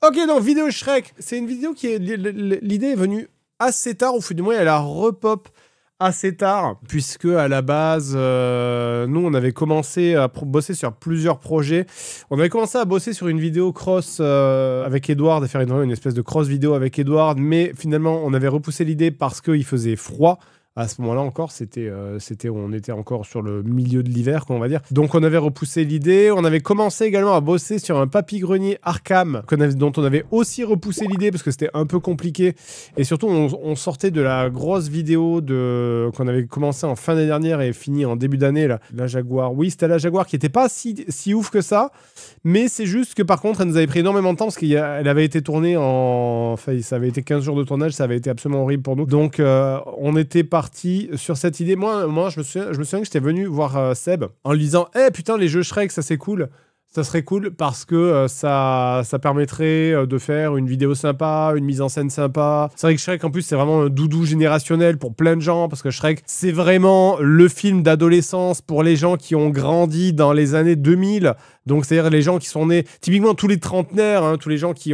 Ok, donc vidéo Shrek, c'est une vidéo qui est... L'idée est venue assez tard, ou du moins elle a repop assez tard, puisque à la base, nous on avait commencé à bosser sur plusieurs projets. On avait commencé à bosser sur une vidéo cross avec Edward, à faire une espèce de cross vidéo avec Edward, mais finalement on avait repoussé l'idée parce qu'il faisait froid. À ce moment-là encore, on était encore sur le milieu de l'hiver, on va dire. Donc on avait repoussé l'idée. On avait commencé également à bosser sur un papy-grenier Arkham, dont on avait aussi repoussé l'idée parce que c'était un peu compliqué. Et surtout, on sortait de la grosse vidéo qu'on avait commencé en fin d'année dernière et fini en début d'année, la Jaguar. Oui, c'était la Jaguar qui n'était pas si ouf que ça. Mais c'est juste que par contre, elle nous avait pris énormément de temps parce qu'elle avait été tournée Enfin, ça avait été 15 jours de tournage, ça avait été absolument horrible pour nous. Donc, on était parti sur cette idée. Moi je me souviens que j'étais venu voir Seb en lui disant « Eh putain, les jeux Shrek, ça c'est cool. Ça serait cool parce que ça permettrait de faire une vidéo sympa, une mise en scène sympa. » C'est vrai que Shrek, en plus, c'est vraiment un doudou générationnel pour plein de gens parce que Shrek, c'est vraiment le film d'adolescence pour les gens qui ont grandi dans les années 2000. Donc, c'est-à-dire les gens qui sont nés, typiquement tous les trentenaires, hein, tous les gens qui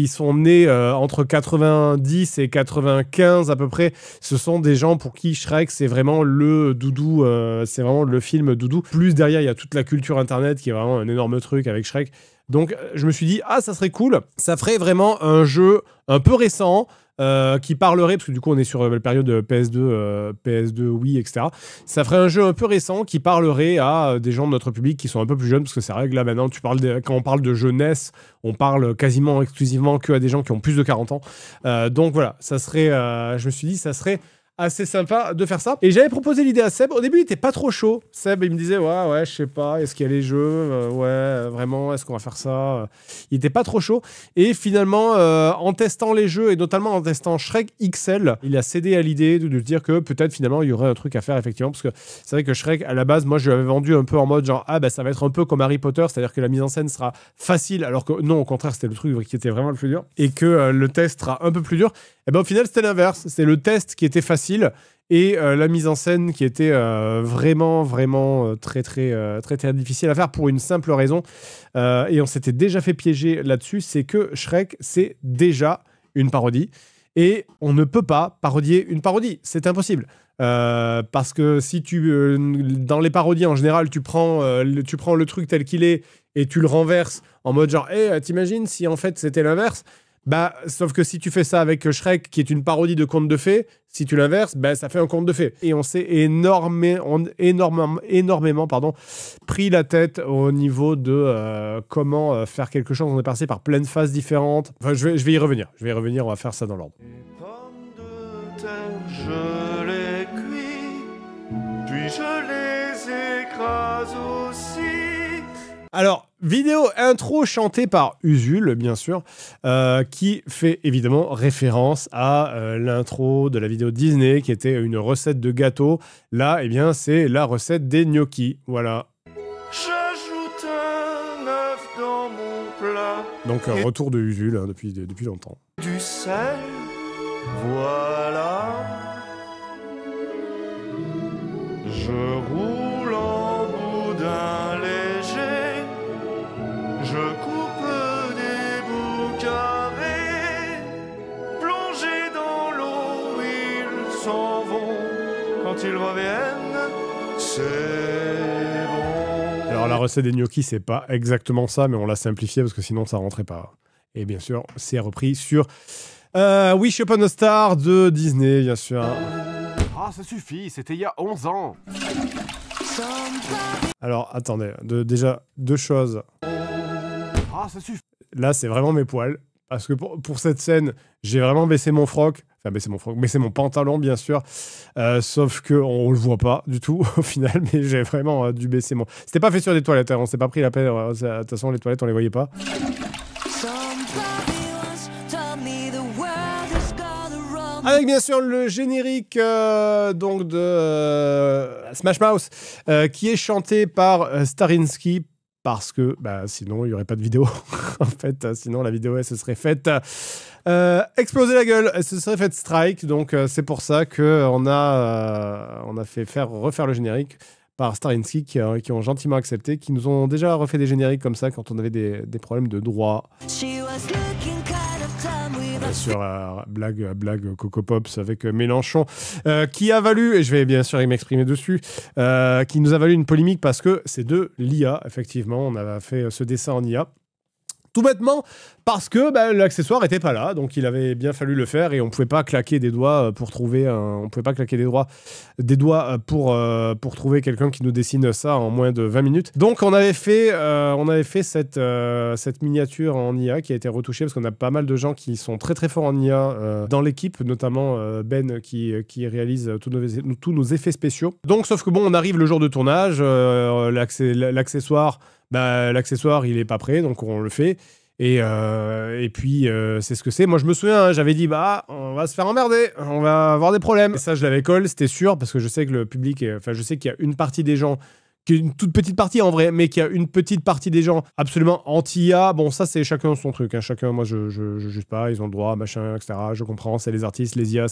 sont nés entre 90 et 95 à peu près, ce sont des gens pour qui Shrek c'est vraiment le doudou, c'est vraiment le film doudou. Plus derrière il y a toute la culture internet qui est vraiment un énorme truc avec Shrek. Donc je me suis dit ça serait cool, ça ferait vraiment un jeu un peu récent. Qui parlerait, parce que du coup on est sur la période PS2, Wii, etc. Ça ferait un jeu un peu récent qui parlerait à des gens de notre public qui sont un peu plus jeunes, parce que c'est vrai que là maintenant, quand on parle de jeunesse, on parle quasiment exclusivement que à des gens qui ont plus de 40 ans. Donc voilà, ça serait, je me suis dit, ça serait assez sympa de faire ça. Et j'avais proposé l'idée à Seb. Au début, il était pas trop chaud. Seb, il me disait, ouais, je sais pas, est-ce qu'il y a les jeux ouais, vraiment, est-ce qu'on va faire ça Il était pas trop chaud. Et finalement, en testant les jeux, et notamment en testant Shrek XL, il a cédé à l'idée de dire que peut-être finalement, il y aurait un truc à faire, effectivement, parce que c'est vrai que Shrek, à la base, moi, je l'avais vendu un peu en mode genre, ça va être un peu comme Harry Potter, c'est-à-dire que la mise en scène sera facile, alors que non, au contraire, c'était le truc qui était vraiment le plus dur, et que le test sera un peu plus dur. Et ben au final, c'était l'inverse. C'est le test qui était facile et la mise en scène qui était vraiment très difficile à faire pour une simple raison. Et on s'était déjà fait piéger là-dessus, c'est que Shrek, c'est déjà une parodie. Et on ne peut pas parodier une parodie. C'est impossible. Parce que si dans les parodies, en général, tu prends le truc tel qu'il est et tu le renverses en mode genre, t'imagines si en fait c'était l'inverse ? Sauf que si tu fais ça avec Shrek, qui est une parodie de conte de fées, si tu l'inverses, ça fait un conte de fées. Et on s'est énormément pris la tête au niveau de comment faire quelque chose. On est passé par plein de phases différentes. Enfin, je vais y revenir. On va faire ça dans l'ordre. Les pommes de terre, je les cuis, puis je les écrase aussi. Alors, vidéo intro chantée par Usul, bien sûr, qui fait évidemment référence à l'intro de la vidéo Disney, qui était une recette de gâteau. Là, c'est la recette des gnocchis. Voilà. J'ajoute un œuf dans mon plat. Donc, retour de Usul depuis longtemps. Du sel, voilà. Je roule en boudin léger. Je coupe des bouts carrés, plongés dans l'eau, ils s'en vont. Quand ils reviennent, c'est bon. Alors la recette des gnocchis, c'est pas exactement ça, mais on l'a simplifié parce que sinon ça rentrait pas. Et bien sûr, c'est repris sur Wish Upon a Star de Disney, bien sûr. Ça suffit, c'était il y a 11 ans. Alors, attendez, déjà, deux choses. Ça suffit. Là, c'est vraiment mes poils. Parce que pour cette scène, j'ai vraiment baissé mon froc. Enfin, baissé mon pantalon, bien sûr. Sauf qu'on le voit pas du tout, au final. Mais j'ai vraiment dû baisser mon... C'était pas fait sur des toilettes. Hein, on s'est pas pris la peine. De toute façon, les toilettes, on les voyait pas. Avec bien sûr le générique donc de Smash Mouth qui est chanté par Starinsky parce que sinon il n'y aurait pas de vidéo en fait, sinon la vidéo elle se serait faite exploser la gueule, elle se serait faite strike, donc c'est pour ça qu'on a fait refaire le générique par Starinsky qui ont gentiment accepté, qui nous ont déjà refait des génériques comme ça quand on avait des problèmes de droit. Bien sûr, blague Coco Pops avec Mélenchon, qui a valu, et je vais bien sûr m'exprimer dessus, qui nous a valu une polémique parce que c'est de l'IA, effectivement, on a fait ce dessin en IA. Tout bêtement, parce que l'accessoire n'était pas là, donc il avait bien fallu le faire et on ne pouvait pas claquer des doigts pour trouver on pouvait pas claquer des doigts pour trouver quelqu'un qui nous dessine ça en moins de 20 minutes. Donc on avait fait cette miniature en IA qui a été retouchée parce qu'on a pas mal de gens qui sont très très forts en IA dans l'équipe, notamment Ben qui réalise tous nos effets spéciaux. Donc sauf que bon, on arrive le jour de tournage, l'accessoire il est pas prêt, donc on le fait. Et puis, c'est ce que c'est. Moi, je me souviens, hein, j'avais dit, on va se faire emmerder, on va avoir des problèmes. Et ça, je l'avais collé, c'était sûr, parce que je sais que le public, je sais qu'il y a une partie des gens, qui est une toute petite partie en vrai, mais qu'il y a une petite partie des gens absolument anti-IA. Bon, ça, c'est chacun son truc. Hein. Chacun, moi, je juge pas, ils ont le droit, machin, etc. Je comprends, c'est les artistes, les IA,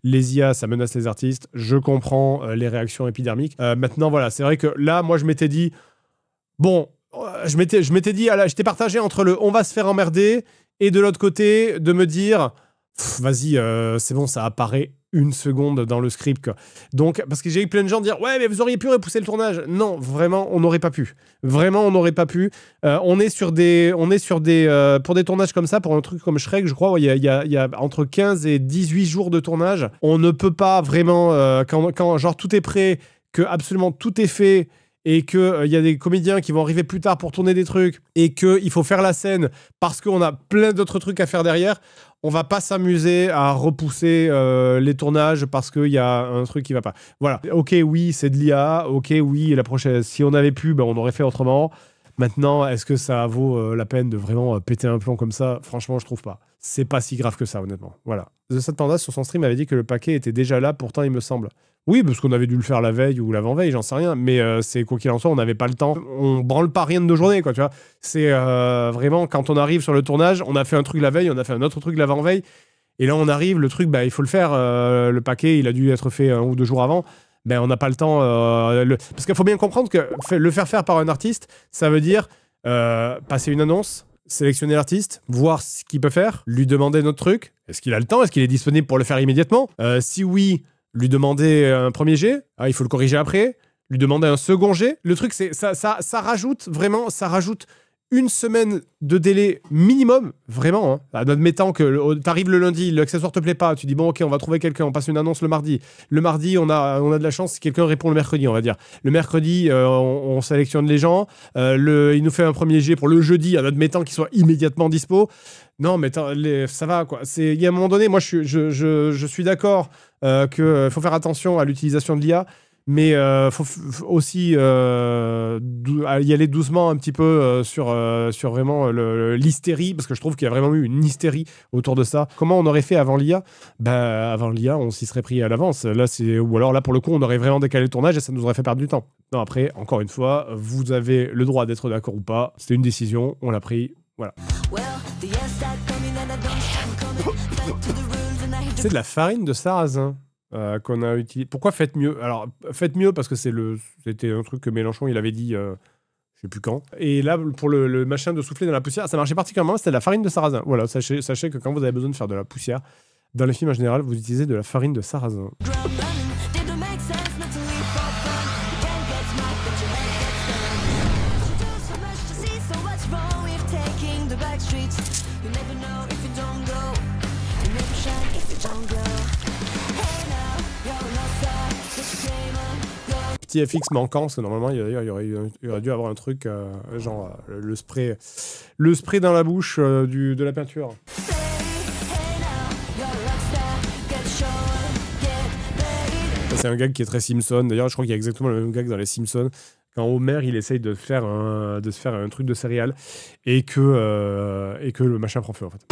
les IA, ça menace les artistes. Je comprends les réactions épidermiques. Maintenant, voilà, c'est vrai que là, moi, je m'étais dit, bon, je m'étais dit, j'étais partagé entre le on va se faire emmerder et de l'autre côté de me dire vas-y, c'est bon, ça apparaît une seconde dans le script, quoi. Donc, parce que j'ai eu plein de gens dire ouais, mais vous auriez pu repousser le tournage. Non, vraiment, on n'aurait pas pu. Vraiment, on n'aurait pas pu. On est sur des pour des tournages comme ça, pour un truc comme Shrek, je crois, il y a entre 15 et 18 jours de tournage. On ne peut pas vraiment, quand genre tout est prêt, que absolument tout est fait, et qu'il y a des comédiens qui vont arriver plus tard pour tourner des trucs, et qu'il faut faire la scène parce qu'on a plein d'autres trucs à faire derrière, on va pas s'amuser à repousser les tournages parce qu'il y a un truc qui va pas. Voilà. Ok, oui, c'est de l'IA. Ok, oui, la prochaine, si on avait pu, on aurait fait autrement. Maintenant, est-ce que ça vaut la peine de vraiment péter un plomb comme ça? Franchement, je trouve pas. C'est pas si grave que ça, honnêtement. Voilà. The Sad Panda, sur son stream, avait dit que le paquet était déjà là, pourtant, il me semble. Oui, parce qu'on avait dû le faire la veille ou l'avant-veille, j'en sais rien. Mais c'est quoi qu'il en soit, on n'avait pas le temps. On branle pas rien de nos journées, quoi, tu vois. C'est vraiment, quand on arrive sur le tournage, on a fait un truc la veille, on a fait un autre truc l'avant-veille. Et là, on arrive, le truc, il faut le faire. Le paquet, il a dû être fait 1 ou 2 jours avant. On n'a pas le temps. Parce qu'il faut bien comprendre que le faire par un artiste, ça veut dire passer une annonce, sélectionner l'artiste, voir ce qu'il peut faire, lui demander notre truc. Est-ce qu'il a le temps? Est-ce qu'il est disponible pour le faire immédiatement? Si oui, lui demander un premier jet. Il faut le corriger après. Lui demander un second jet. Le truc, c'est ça rajoute vraiment, ça rajoute 1 semaine de délai minimum, vraiment. Hein. Admettant que t'arrives le lundi, l'accessoire te plaît pas, tu dis bon ok, on va trouver quelqu'un, on passe une annonce le mardi. Le mardi, on a de la chance si quelqu'un répond le mercredi, on va dire. Le mercredi, on sélectionne les gens. Il nous fait un premier jet pour le jeudi, en admettant qu'il soit immédiatement dispo. Non, mais ça va quoi. Il y a un moment donné, moi je suis d'accord qu'il faut faire attention à l'utilisation de l'IA. Mais faut aussi y aller doucement un petit peu sur vraiment l'hystérie, parce que je trouve qu'il y a vraiment eu une hystérie autour de ça. Comment on aurait fait avant l'IA? Avant l'IA, on s'y serait pris à l'avance. Ou alors là, pour le coup, on aurait vraiment décalé le tournage et ça nous aurait fait perdre du temps. Non, après, encore une fois, vous avez le droit d'être d'accord ou pas. C'était une décision, on l'a pris, voilà. C'est de la farine de sarrasin. Qu'on a utilisé. Pourquoi faites mieux? Alors, faites mieux parce que c'était un truc que Mélenchon il avait dit, je sais plus quand. Et là, pour le machin de souffler dans la poussière, ça marchait particulièrement, c'était de la farine de sarrasin. Voilà, sachez que quand vous avez besoin de faire de la poussière, dans les films en général, vous utilisez de la farine de sarrasin. Petit FX manquant, parce que normalement, il aurait dû avoir un truc, genre le spray dans la bouche de la peinture. C'est un gag qui est très Simpson. D'ailleurs, je crois qu'il y a exactement le même gag dans les Simpsons. Quand Homer, il essaye de se faire un truc de céréales et que le machin prend feu, en fait.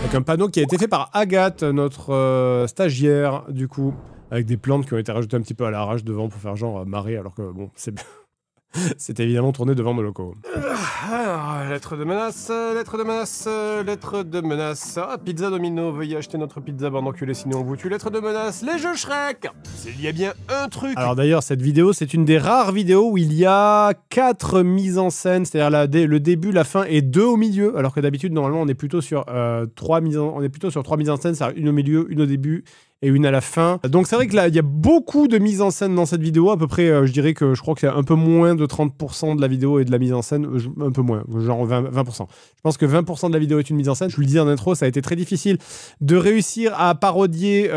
Avec un panneau qui a été fait par Agathe, notre stagiaire, du coup, avec des plantes qui ont été rajoutées un petit peu à l'arrache devant pour faire genre marée, alors que bon, c'est bien. C'était évidemment tourné devant nos locaux. Alors, lettre de menace, lettre de menace, lettre de menace. Ah, Pizza Domino, veuillez acheter notre pizza, bande d'enculés, sinon on vous tue. Lettre de menace, les jeux Shrek. Il y a bien un truc. Alors d'ailleurs, cette vidéo, c'est une des rares vidéos où il y a 4 mises en scène, c'est-à-dire le début, la fin et 2 au milieu, alors que d'habitude, normalement, on est plutôt sur 3 mises en scène, c'est-à-dire une au milieu, une au début et une à la fin. Donc c'est vrai que là, il y a beaucoup de mise en scène dans cette vidéo, à peu près, je dirais que je crois qu'il y a un peu moins de 30% de la vidéo et de la mise en scène, un peu moins, genre 20%. Je pense que 20% de la vidéo est une mise en scène. Je vous le disais en intro, ça a été très difficile de réussir à parodier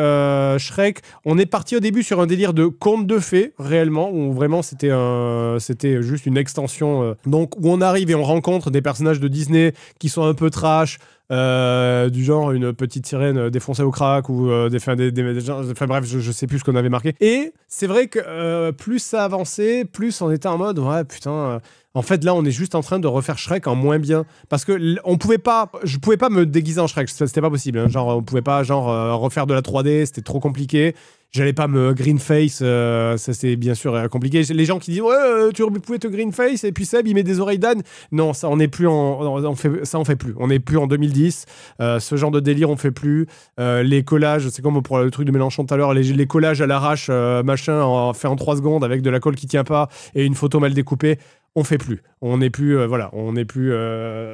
Shrek. On est parti au début sur un délire de conte de fées, réellement, où vraiment c'était juste une extension. Donc où on arrive et on rencontre des personnages de Disney qui sont un peu trash, du genre une petite sirène défoncée au crack ou enfin bref, je sais plus ce qu'on avait marqué. Et c'est vrai que plus ça avançait, plus on était en mode ouais putain. En fait, là, on est juste en train de refaire Shrek en moins bien. Parce que je pouvais pas me déguiser en Shrek, c'était pas possible. Hein. Genre, on pouvait pas refaire de la 3D, c'était trop compliqué. J'allais pas me green face, ça c'est bien sûr compliqué. Les gens qui disent ouais, tu pouvais te green face et puis Seb il met des oreilles d'âne. Non, ça on est plus on fait plus. On est plus en 2010. Ce genre de délire on fait plus. Les collages, c'est comme pour le truc de Mélenchon tout à l'heure, les collages à l'arrache, machin, fait en 3 secondes avec de la colle qui tient pas et une photo mal découpée. On fait plus. On n'est plus, voilà, on n'est plus.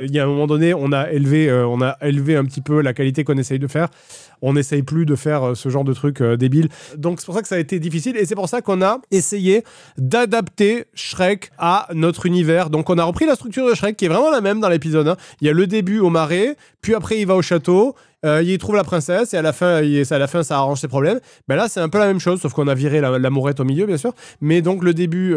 Il y a un moment donné, on a élevé un petit peu la qualité qu'on essaye de faire. On n'essaye plus de faire ce genre de truc débile. Donc c'est pour ça que ça a été difficile et c'est pour ça qu'on a essayé d'adapter Shrek à notre univers. Donc on a repris la structure de Shrek qui est vraiment la même dans l'épisode 1. Il y a le début au marais, puis après il va au château. Il trouve la princesse et à la fin ça arrange ses problèmes. Ben là c'est un peu la même chose sauf qu'on a viré la mourette au milieu bien sûr. Mais donc le début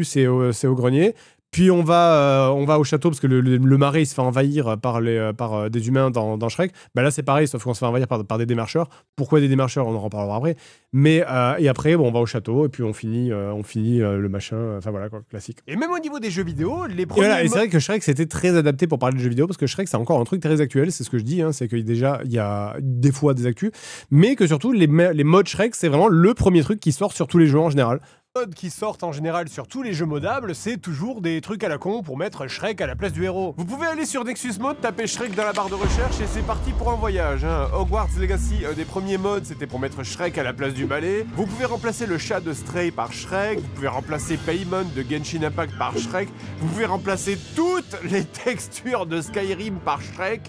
c'est au grenier. Puis on va au château parce que le marais il se fait envahir par des humains dans Shrek. Ben là c'est pareil sauf qu'on se fait envahir par des démarcheurs. Pourquoi des démarcheurs on en reparlera après. Mais et après bon, on va au château et puis on finit le machin. Enfin voilà quoi, classique. Et même au niveau des jeux vidéo, les premiers. Et c'est vrai que Shrek c'était très adapté pour parler de jeux vidéo parce que Shrek c'est encore un truc très actuel. C'est ce que je dis, hein, c'est que déjà il y a des fois des actus, mais que surtout les modes Shrek c'est vraiment le premier truc qui sort sur tous les jeux en général. Modes qui sortent en général sur tous les jeux modables, c'est toujours des trucs à la con pour mettre Shrek à la place du héros. Vous pouvez aller sur Nexus Mode, taper Shrek dans la barre de recherche et c'est parti pour un voyage. Hein. Hogwarts Legacy, un des premiers modes, c'était pour mettre Shrek à la place du balai. Vous pouvez remplacer le chat de Stray par Shrek, vous pouvez remplacer Paymon de Genshin Impact par Shrek, vous pouvez remplacer toutes les textures de Skyrim par Shrek.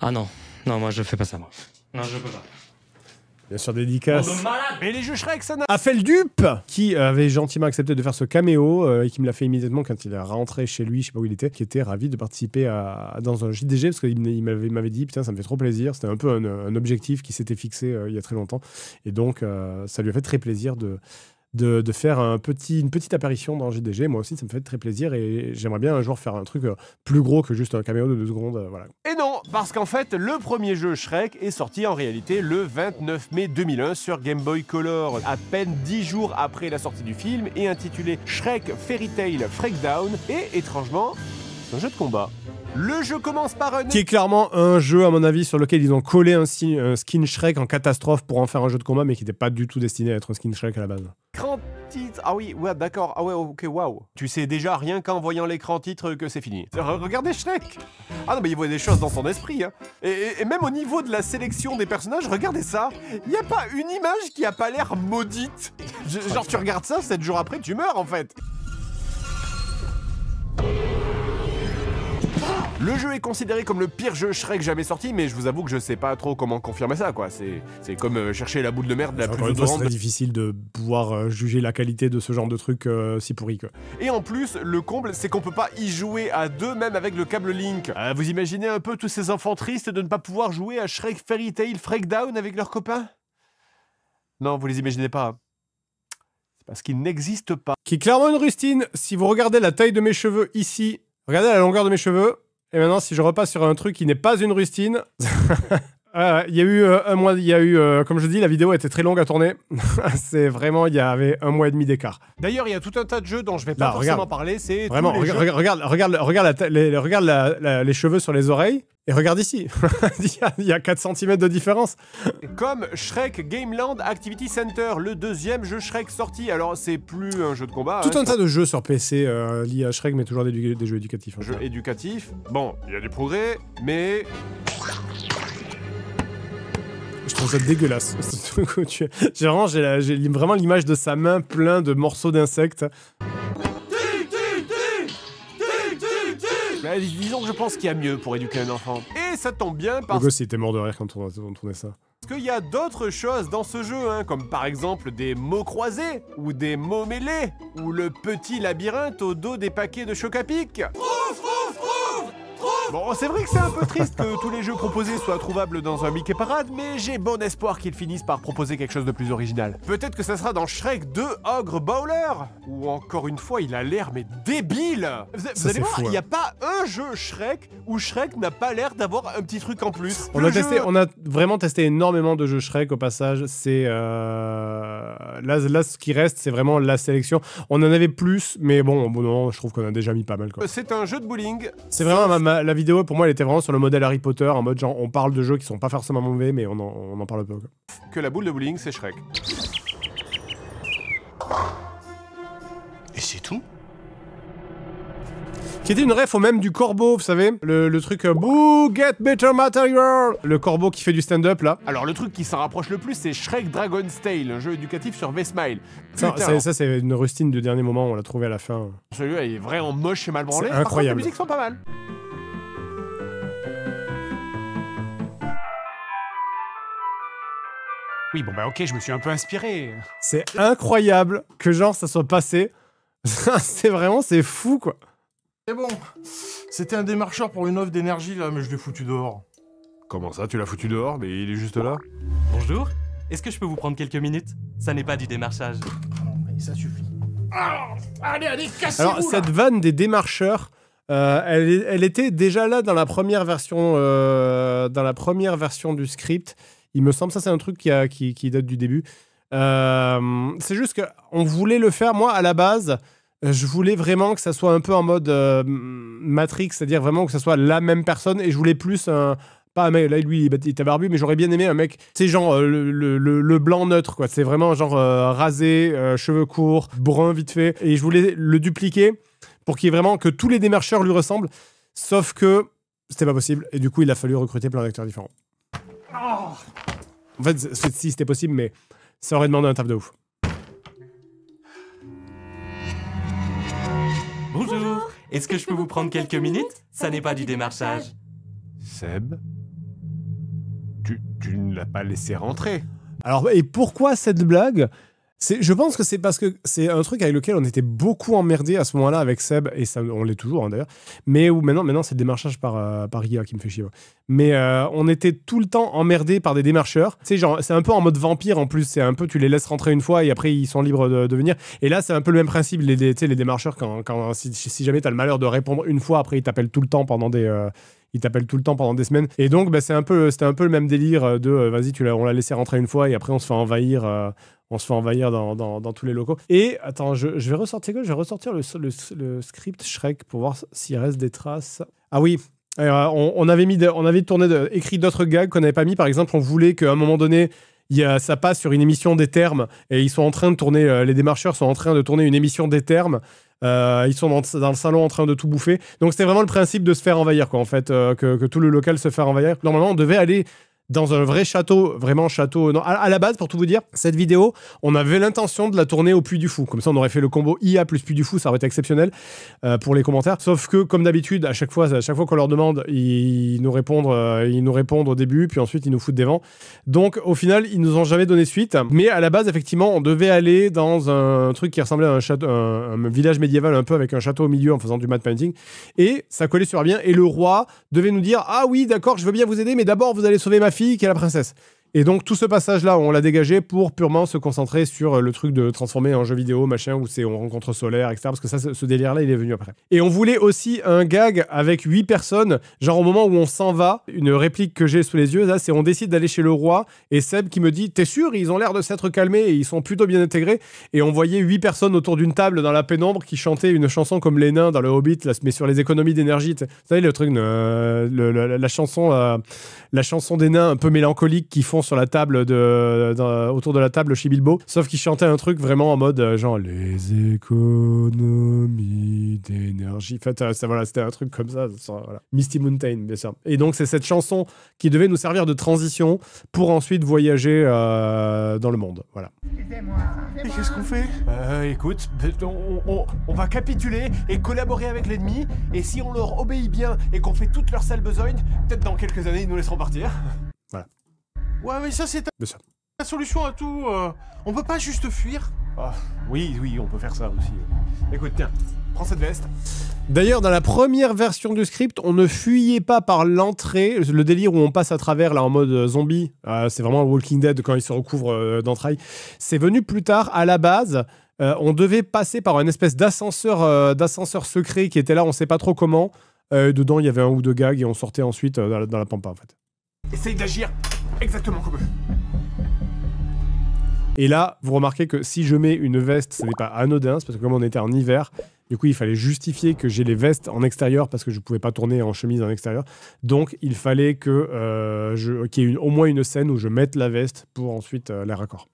Ah non, non moi je fais pas ça moi. Non je peux pas. Bien sûr, dédicace. Mais les jeux Shrek, ça n'a... A Feldup, qui avait gentiment accepté de faire ce caméo et qui me l'a fait immédiatement quand il est rentré chez lui, je sais pas où il était, qui était ravi de participer dans un JDG parce qu'il m'avait dit putain ça me fait trop plaisir, c'était un peu un objectif qui s'était fixé il y a très longtemps et donc ça lui a fait très plaisir de faire une petite apparition dans JDG. Moi aussi ça me fait très plaisir et j'aimerais bien un jour faire un truc plus gros que juste un caméo de 2 secondes, voilà. Et non, parce qu'en fait, le premier jeu Shrek est sorti en réalité le 29 mai 2001 sur Game Boy Color, à peine 10 jours après la sortie du film, et intitulé Shrek Fairy Tail Freakdown, et étrangement, c'est un jeu de combat. Le jeu commence par un... Qui est clairement un jeu, à mon avis, sur lequel ils ont collé un skin Shrek en catastrophe pour en faire un jeu de combat, mais qui n'était pas du tout destiné à être un skin Shrek à la base. Écran titre... Ah oui, ouais, d'accord. Ah ouais, ok, waouh. Tu sais déjà, rien qu'en voyant l'écran titre, que c'est fini. Regardez Shrek. Ah non, mais il voit des choses dans son esprit. Hein. Et même au niveau de la sélection des personnages, regardez ça. Il n'y a pas une image qui a pas l'air maudite. Genre, tu regardes ça, 7 jours après, tu meurs, en fait. Le jeu est considéré comme le pire jeu Shrek jamais sorti, mais je vous avoue que je sais pas trop comment confirmer ça, quoi. C'est comme chercher la boule de merde la plus odorante. C'est difficile de pouvoir juger la qualité de ce genre de truc si pourri, quoi. Et en plus, le comble, c'est qu'on peut pas y jouer à 2, même avec le câble Link. Vous imaginez un peu tous ces enfants tristes de ne pas pouvoir jouer à Shrek Fairy Tail Freakdown avec leurs copains? Non, vous les imaginez pas. C'est parce qu'ils n'existent pas. Qui est clairement une rustine. Si vous regardez la taille de mes cheveux ici, regardez la longueur de mes cheveux. Et maintenant, si je repasse sur un truc qui n'est pas une rustine, Il y a eu un mois, il y a eu, comme je dis, la vidéo était très longue à tourner. C'est vraiment, il y avait 1 mois et demi d'écart. D'ailleurs, il y a tout un tas de jeux dont je vais pas Là, forcément regarde. parler. C'est Vraiment, tous les jeux. regarde les cheveux sur les oreilles et regarde ici. Il y a 4 cm de différence. Comme Shrek Gameland Activity Center, le deuxième jeu Shrek sorti. Alors, c'est plus un jeu de combat. Tout un tas de jeux sur PC liés à Shrek, mais toujours des jeux éducatifs. Jeu éducatif. Bon, il y a du progrès, mais Je trouve ça dégueulasse. Ce truc où j'ai vraiment l'image de sa main plein de morceaux d'insectes. bah, disons que je pense qu'il y a mieux pour éduquer un enfant. Et ça tombe bien Le parce gosse il était mort de rire quand on tournait ça. qu'il y a d'autres choses dans ce jeu, hein, comme par exemple des mots croisés, ou des mots mêlés, ou le petit labyrinthe au dos des paquets de Choc-à-Pic. Bon, c'est vrai que c'est un peu triste que tous les jeux proposés soient trouvables dans un Mickey Parade, mais j'ai bon espoir qu'ils finissent par proposer quelque chose de plus original. Peut-être que ça sera dans Shrek 2 Ogre Bowler, où encore une fois il a l'air mais débile. Vous allez voir, fou, il hein. n'y a pas un jeu Shrek où Shrek n'a pas l'air d'avoir un petit truc en plus. On a vraiment testé énormément de jeux Shrek au passage. C'est là ce qui reste, c'est vraiment la sélection. On en avait plus, mais bon, non, je trouve qu'on a déjà mis pas mal quoi. C'est un jeu de bowling. C'est vraiment la vidéo pour moi, elle était vraiment sur le modèle Harry Potter, en mode genre on parle de jeux qui sont pas forcément mauvais, mais on en parle peu. Quoi. Que la boule de bowling, c'est Shrek. Et c'est tout? Qui était une ref au même du corbeau, vous savez, le truc Boo, get better material, le corbeau qui fait du stand-up là. Alors le truc qui s'en rapproche le plus, c'est Shrek Dragon's Tale, un jeu éducatif sur V-Smile. Ça, Putain, c'est une rustine du dernier moment, on l'a trouvé à la fin. celui-là il est vraiment moche et mal branlé. C'est Par contre, incroyable. les musiques sont pas mal. Oui, bon bah ok, je me suis un peu inspiré. C'est incroyable que genre ça soit passé. c'est fou quoi. C'est bon. C'était un démarcheur pour une offre d'énergie là, mais je l'ai foutu dehors. Comment ça, tu l'as foutu dehors, mais il est juste là? Bonjour, est-ce que je peux vous prendre quelques minutes? Ça n'est pas du démarchage. Non, mais ça suffit. Allez, cassez-vous Alors là. cette vanne des démarcheurs, elle était déjà là dans la première version, du script. Il me semble ça c'est un truc qui date du début. C'est juste qu'on voulait le faire. Moi à la base, je voulais vraiment que ça soit un peu en mode Matrix, c'est-à-dire vraiment que ça soit la même personne. Et je voulais plus pas un mec, là lui il était barbu, mais j'aurais bien aimé un mec, tu sais genre le blanc neutre quoi. C'est vraiment genre rasé, cheveux courts, brun vite fait. Et je voulais le dupliquer pour qu'il y ait vraiment que tous les démarcheurs lui ressemblent. Sauf que c'était pas possible. Et du coup il a fallu recruter plein d'acteurs différents. En fait, si c'était possible, mais ça aurait demandé un taf de ouf. Bonjour, est-ce que je peux vous prendre quelques minutes? Ça n'est pas du démarchage. Seb, tu ne l'as pas laissé rentrer. Alors, et pourquoi cette blague? Je pense que c'est parce que c'est un truc avec lequel on était beaucoup emmerdé à ce moment-là avec Seb, et ça, on l'est toujours hein, d'ailleurs, mais où maintenant c'est le démarchage par IA qui me fait chier. Ouais. Mais on était tout le temps emmerdé par des démarcheurs. Tu sais, genre, c'est un peu en mode vampire en plus, c'est un peu tu les laisses rentrer une fois et après ils sont libres de venir. Et là, c'est un peu le même principe, les démarcheurs, si jamais t'as le malheur de répondre une fois, après ils t'appellent tout le temps pendant des semaines. Et donc, bah, c'était un peu le même délire de vas-y, on l'a laissé rentrer une fois et après on se fait envahir. Dans tous les locaux. Et attends, je vais ressortir le script Shrek pour voir s'il reste des traces. Ah oui, on avait écrit d'autres gags qu'on n'avait pas mis. Par exemple, on voulait qu'à un moment donné, ça passe sur une émission des termes et ils sont en train de tourner. Les démarcheurs sont en train de tourner une émission des termes. Ils sont dans le salon en train de tout bouffer. Donc c'était vraiment le principe de se faire envahir, quoi. En fait, que tout le local se fasse envahir. Normalement, on devait aller dans un vrai château, vraiment château. Non, à la base, pour tout vous dire, cette vidéo, on avait l'intention de la tourner au Puy du Fou. Comme ça, on aurait fait le combo IA plus Puy du Fou, ça aurait été exceptionnel pour les commentaires. Sauf que, comme d'habitude, à chaque fois qu'on leur demande, ils nous répondent au début, puis ensuite ils nous foutent des vents. Donc, au final, ils nous ont jamais donné suite. Mais à la base, effectivement, on devait aller dans un truc qui ressemblait à un château, un village médiéval un peu avec un château au milieu en faisant du matte painting. Et ça collait super bien. Et le roi devait nous dire: ah oui, d'accord, je veux bien vous aider, mais d'abord vous allez sauver ma fille qui est la princesse. Et donc tout ce passage-là, on l'a dégagé pour purement se concentrer sur le truc de transformer en jeu vidéo, machin, où c'est on rencontre Solaire, etc. Parce que ça, ce délire-là, il est venu après. Et on voulait aussi un gag avec 8 personnes, genre au moment où on s'en va, une réplique que j'ai sous les yeux, là, c'est on décide d'aller chez le roi, et Seb qui me dit, t'es sûr, ils ont l'air de s'être calmés, et ils sont plutôt bien intégrés. Et on voyait 8 personnes autour d'une table dans la pénombre qui chantaient une chanson comme les nains dans le Hobbit, là, mais sur les économies d'énergie. Vous savez, le truc, la chanson des nains un peu mélancolique qu'ils font sur la table autour de la table chez Bilbo, sauf qu'ils chantaient un truc vraiment en mode genre les économies d'énergie. En fait, voilà, c'était un truc comme ça. Voilà. Misty Mountain, bien sûr. Et donc, c'est cette chanson qui devait nous servir de transition pour ensuite voyager dans le monde. Voilà. Et qu'est-ce qu'on fait? Écoute, on va capituler et collaborer avec l'ennemi, et si on leur obéit bien et qu'on fait toute leur sale besogne, peut-être dans quelques années, ils nous laisseront partir. Voilà. Ouais, mais ça, c'est Bien sûr. la solution à tout. On peut pas juste fuir. Ah, oui, on peut faire ça aussi. Écoute, tiens, prends cette veste. D'ailleurs, dans la première version du script, on ne fuyait pas par l'entrée, le délire où on passe à travers là en mode zombie. C'est vraiment Walking Dead quand il se recouvre d'entrailles. C'est venu plus tard. À la base, on devait passer par une espèce d'ascenseur secret qui était là, on sait pas trop comment. Dedans, il y avait un ou deux gags et on sortait ensuite dans la pampa en fait. Essaye d'agir exactement comme eux. Et là, vous remarquez que si je mets une veste, ce n'est pas anodin, c'est parce que comme on était en hiver, du coup, il fallait justifier que j'ai les vestes en extérieur parce que je ne pouvais pas tourner en chemise en extérieur. Donc, il fallait que qu'il y ait au moins une scène où je mette la veste pour ensuite les raccords.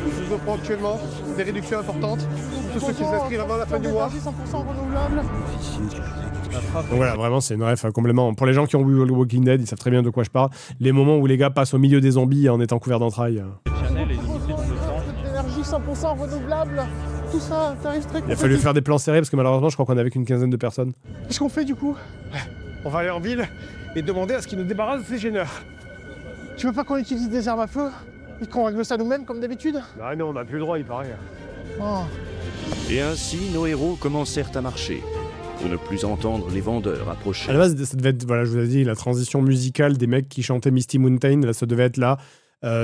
Je vous offre actuellement des réductions importantes. Tous ceux qui s'inscrivent avant la fin du mois. 100% renouvelable. Donc voilà, vraiment, c'est une ref complètement. Pour les gens qui ont vu Walking Dead, ils savent très bien de quoi je parle. Les moments où les gars passent au milieu des zombies en étant couverts d'entrailles. L'énergie 100% renouvelable. Tout ça, tarif très Il a fallu faire des plans serrés parce que malheureusement, je crois qu'on avait qu'une quinzaine de personnes. Qu'est-ce qu'on fait du coup? On va aller en ville et demander à ce qu'ils nous débarrassent de ces gêneurs. Tu veux pas qu'on utilise des armes à feu et qu'on règle ça nous-mêmes comme d'habitude? Ah non, on n'a plus le droit, il paraît. Oh. Et ainsi, nos héros commencèrent à marcher, pour ne plus entendre les vendeurs approcher. À la base, ça devait être, voilà, je vous ai dit, la transition musicale des mecs qui chantaient Misty Mountain, là, ça devait être là.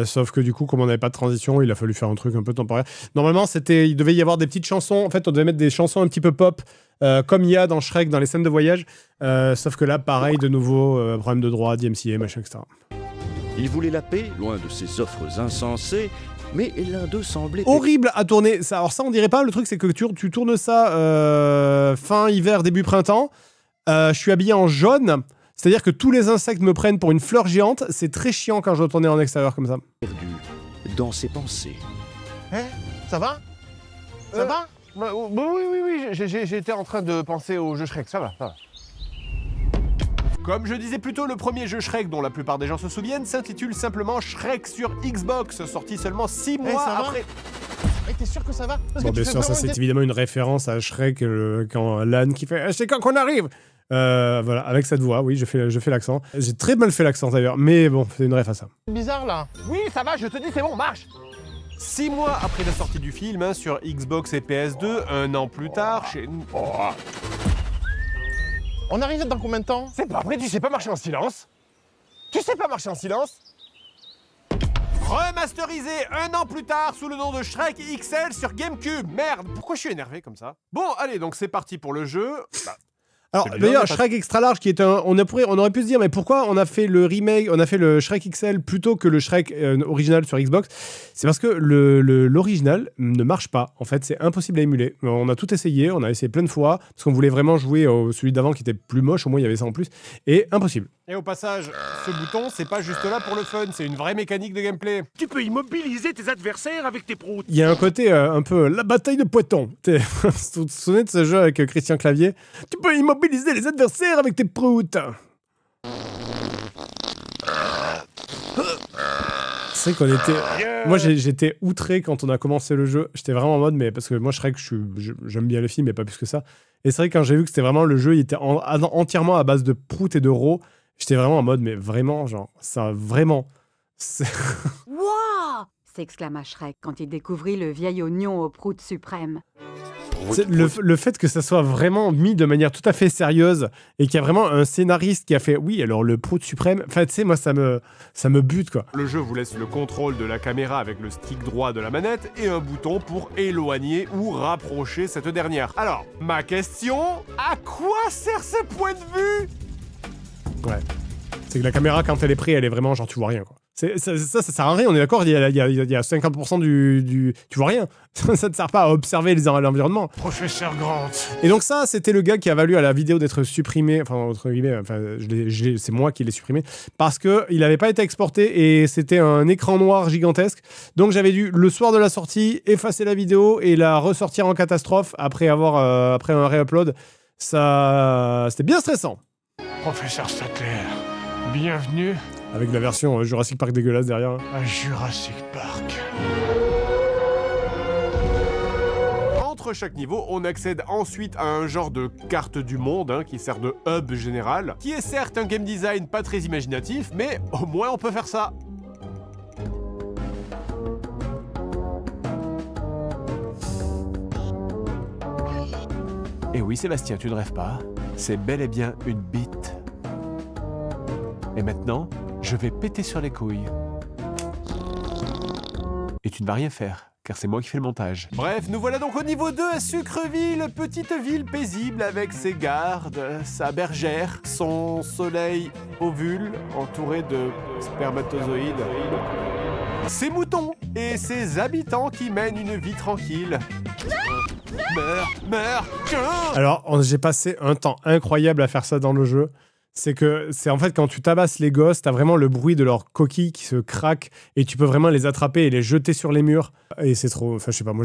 Sauf que du coup, comme on n'avait pas de transition, il a fallu faire un truc un peu temporaire. Normalement, il devait y avoir des petites chansons. En fait, on devait mettre des chansons un petit peu pop, comme il y a dans Shrek, dans les scènes de voyage. Sauf que là, pareil, de nouveau, problème de droit, DMCA, machin, etc. Ils voulaient la paix, loin de ces offres insensées, mais l'un d'eux semblait... Horrible à tourner. Ça, alors ça, on dirait pas. Le truc, c'est que tu tournes ça fin hiver, début printemps. Je suis habillé en jaune. C'est-à-dire que tous les insectes me prennent pour une fleur géante. C'est très chiant quand je dois tourner en extérieur comme ça. Perdu dans ses pensées. Ça va? Ça va? Oui, j'étais en train de penser au jeu Shrek, ça va. Comme je disais plus tôt, le premier jeu Shrek, dont la plupart des gens se souviennent, s'intitule simplement Shrek sur Xbox, sorti seulement 6 mois après... T'es sûr que ça va? Bon, bien sûr, ça c'est évidemment une référence à Shrek, quand Lan qui fait « C'est quand qu'on arrive ?» Voilà, avec cette voix, oui, je fais l'accent. J'ai très mal fait l'accent d'ailleurs, mais bon, c'est une ref à ça. C'est bizarre là. Oui, ça va, je te dis, c'est bon, marche. 6 mois après la sortie du film, sur Xbox et PS2, un an plus tard, chez nous... On arrive dans combien de temps? C'est pas vrai, tu sais pas marcher en silence? Tu sais pas marcher en silence? Remasterisé un an plus tard sous le nom de Shrek XL sur GameCube. Merde, pourquoi je suis énervé comme ça? Bon, allez, donc c'est parti pour le jeu. Alors d'ailleurs, Shrek Extra Large, qui est on aurait pu se dire, mais pourquoi on a fait le remake, on a fait le Shrek XL plutôt que le Shrek original sur Xbox? C'est parce que l'original ne marche pas. En fait, c'est impossible à émuler. On a tout essayé, on a essayé plein de fois, parce qu'on voulait vraiment jouer au celui d'avant qui était plus moche, au moins il y avait ça en plus, et impossible. Et au passage, ce bouton, c'est pas juste là pour le fun, c'est une vraie mécanique de gameplay. Tu peux immobiliser tes adversaires avec tes proutes. Il y a un côté un peu la bataille de Poiton. Vous vous souvenez de ce jeu avec Christian Clavier? Tu peux immobiliser les adversaires avec tes proutes. C'est qu'on était... Moi, j'étais outré quand on a commencé le jeu. J'étais vraiment en mode, mais parce que moi, Shrek, j'aime bien le film, mais pas plus que ça. Et c'est vrai que quand j'ai vu que c'était vraiment le jeu, il était entièrement à base de proutes et de rots. J'étais vraiment en mode, mais vraiment, genre, ça, vraiment... Wouah! S'exclama Shrek quand il découvrit le vieil oignon aux proutes suprêmes. Le fait que ça soit vraiment mis de manière tout à fait sérieuse et qu'il y a vraiment un scénariste qui a fait oui alors le prout suprême, enfin tu sais moi ça me bute quoi. Le jeu vous laisse le contrôle de la caméra avec le stick droit de la manette et un bouton pour éloigner ou rapprocher cette dernière. Alors, ma question, à quoi sert ce point de vue? Ouais. C'est que la caméra quand elle est prise elle est vraiment genre tu vois rien quoi. Ça sert à rien, on est d'accord, il y a 50% du... Tu vois rien. Ça ne sert pas à observer l'environnement. Professeur Grant. Et donc ça, c'était le gars qui a valu à la vidéo d'être supprimé, enfin, entre guillemets, c'est moi qui l'ai supprimé, parce qu'il n'avait pas été exporté et c'était un écran noir gigantesque. Donc j'avais dû, le soir de la sortie, effacer la vidéo et la ressortir en catastrophe après un réupload. Ça... C'était bien stressant. Professeur Statler, bienvenue avec la version Jurassic Park dégueulasse derrière. à Jurassic Park. Entre chaque niveau, on accède ensuite à un genre de carte du monde qui sert de hub général, qui est certes un game design pas très imaginatif, mais au moins on peut faire ça. Et oui Sébastien, tu ne rêves pas, c'est bel et bien une bite. Et maintenant, je vais péter sur les couilles. Et tu ne vas rien faire, car c'est moi qui fais le montage. Bref, nous voilà donc au niveau 2 à Sucreville, petite ville paisible avec ses gardes, sa bergère, son soleil ovule entouré de spermatozoïdes, ses moutons et ses habitants qui mènent une vie tranquille. Meurs, Alors, j'ai passé un temps incroyable à faire ça dans le jeu. C'est en fait quand tu tabasses les gosses, t'as vraiment le bruit de leurs coquilles qui se craquent et tu peux vraiment les attraper et les jeter sur les murs. Et c'est trop... Enfin, je sais pas, moi,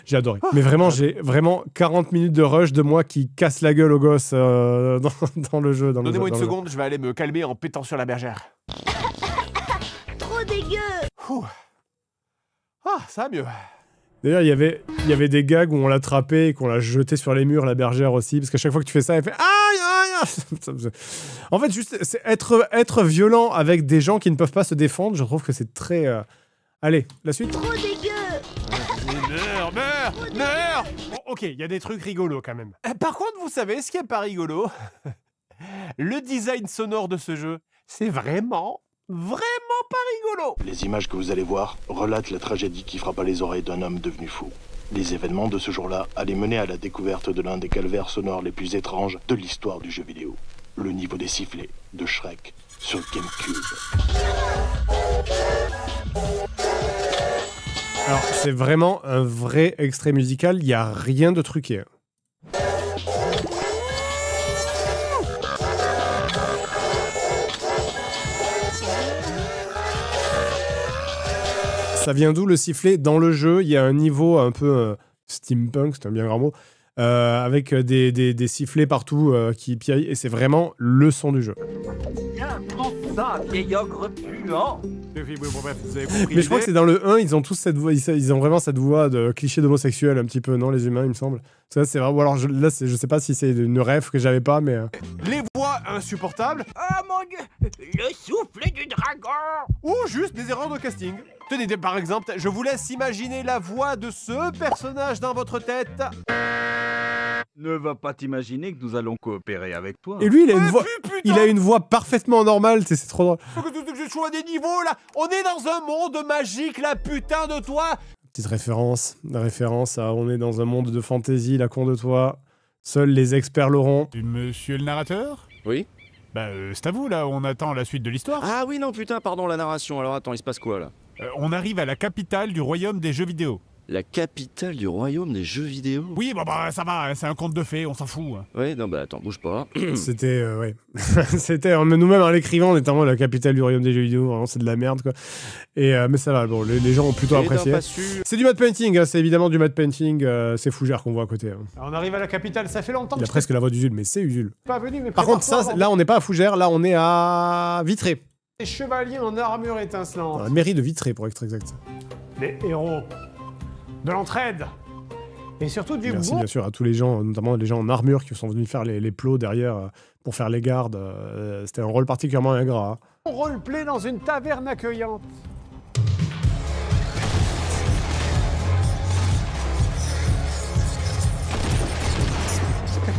j'ai adoré. Mais vraiment, j'ai vraiment 40 minutes de rush de moi qui casse la gueule aux gosses dans le jeu. Donnez-moi une seconde, je vais aller me calmer en pétant sur la bergère. Trop dégueu. Ouh. Ah, ça va mieux. D'ailleurs, il y avait des gags où on l'attrapait et qu'on l'a jeté sur les murs, la bergère aussi, parce qu'à chaque fois que tu fais ça, elle fait aïe aïe. En fait, juste c'est être violent avec des gens qui ne peuvent pas se défendre, je trouve que c'est très... Allez, la suite. Trop dégueu. Meurs. Bon, ok, il y a des trucs rigolos quand même. Par contre, vous savez ce qui est pas rigolo? Le design sonore de ce jeu, c'est vraiment pas rigolo. Les images que vous allez voir relatent la tragédie qui frappa les oreilles d'un homme devenu fou. Les événements de ce jour-là allaient mener à la découverte de l'un des calvaires sonores les plus étranges de l'histoire du jeu vidéo. Le niveau des sifflets de Shrek sur GameCube. Alors, c'est vraiment un vrai extrait musical, il n'y a rien de truqué. Ça vient d'où le sifflet? Dans le jeu, il y a un niveau un peu steampunk, c'est un bien grand mot, avec des sifflets partout qui piaillent, et c'est vraiment le son du jeu. Tiens, prends ça, vieil ogre puant. Bref, vous avez compris. Mais je crois que c'est dans le 1, ils ont tous cette voix, ils ont vraiment cette voix de cliché d'homosexuel un petit peu, non, les humains, il me semble. Ça, c'est vrai, ou alors là, je sais pas si c'est une rêve que j'avais pas, mais... Les voix insupportables. Oh mon dieu, le souffle du dragon. Ou juste des erreurs de casting. Tenez, par exemple, je vous laisse imaginer la voix de ce personnage dans votre tête. Ne va pas t'imaginer que nous allons coopérer avec toi. Et lui, il a une voix parfaitement normale, c'est trop drôle. Je choisis des niveaux, là. On est dans un monde magique, la putain de toi. Petite référence à on est dans un monde de fantasy, la con de toi. Seuls les experts l'auront. Monsieur le narrateur? Oui. Bah, c'est à vous, là, on attend la suite de l'histoire. Ah oui, non, putain, pardon, la narration. Alors attends, il se passe quoi, là? On arrive à la capitale du royaume des jeux vidéo. La capitale du royaume des jeux vidéo? Oui, bah ça va, c'est un conte de fées, on s'en fout. Ouais, non, bah attends, bouge pas. C'était, ouais. C'était, nous-mêmes en l'écrivant, on était en mode la capitale du royaume des jeux vidéo, vraiment c'est de la merde, quoi. Et, mais ça va, bon, les gens ont plutôt apprécié. C'est du matte painting, c'est évidemment du matte painting, c'est Fougère qu'on voit à côté. Alors, on arrive à la capitale, ça fait longtemps. Il a presque la voix d'Usul, mais c'est Usul. Pas venu, mais par contre, ça, là, on n'est pas à Fougère, là, on est à Vitré. Les chevaliers en armure étincelante. Dans la mairie de Vitré, pour être exact. Les héros. De l'entraide. Et surtout du Merci bon... bien sûr à tous les gens, notamment les gens en armure qui sont venus faire les plots derrière pour faire les gardes. C'était un rôle particulièrement ingrat. Roleplay dans une taverne accueillante.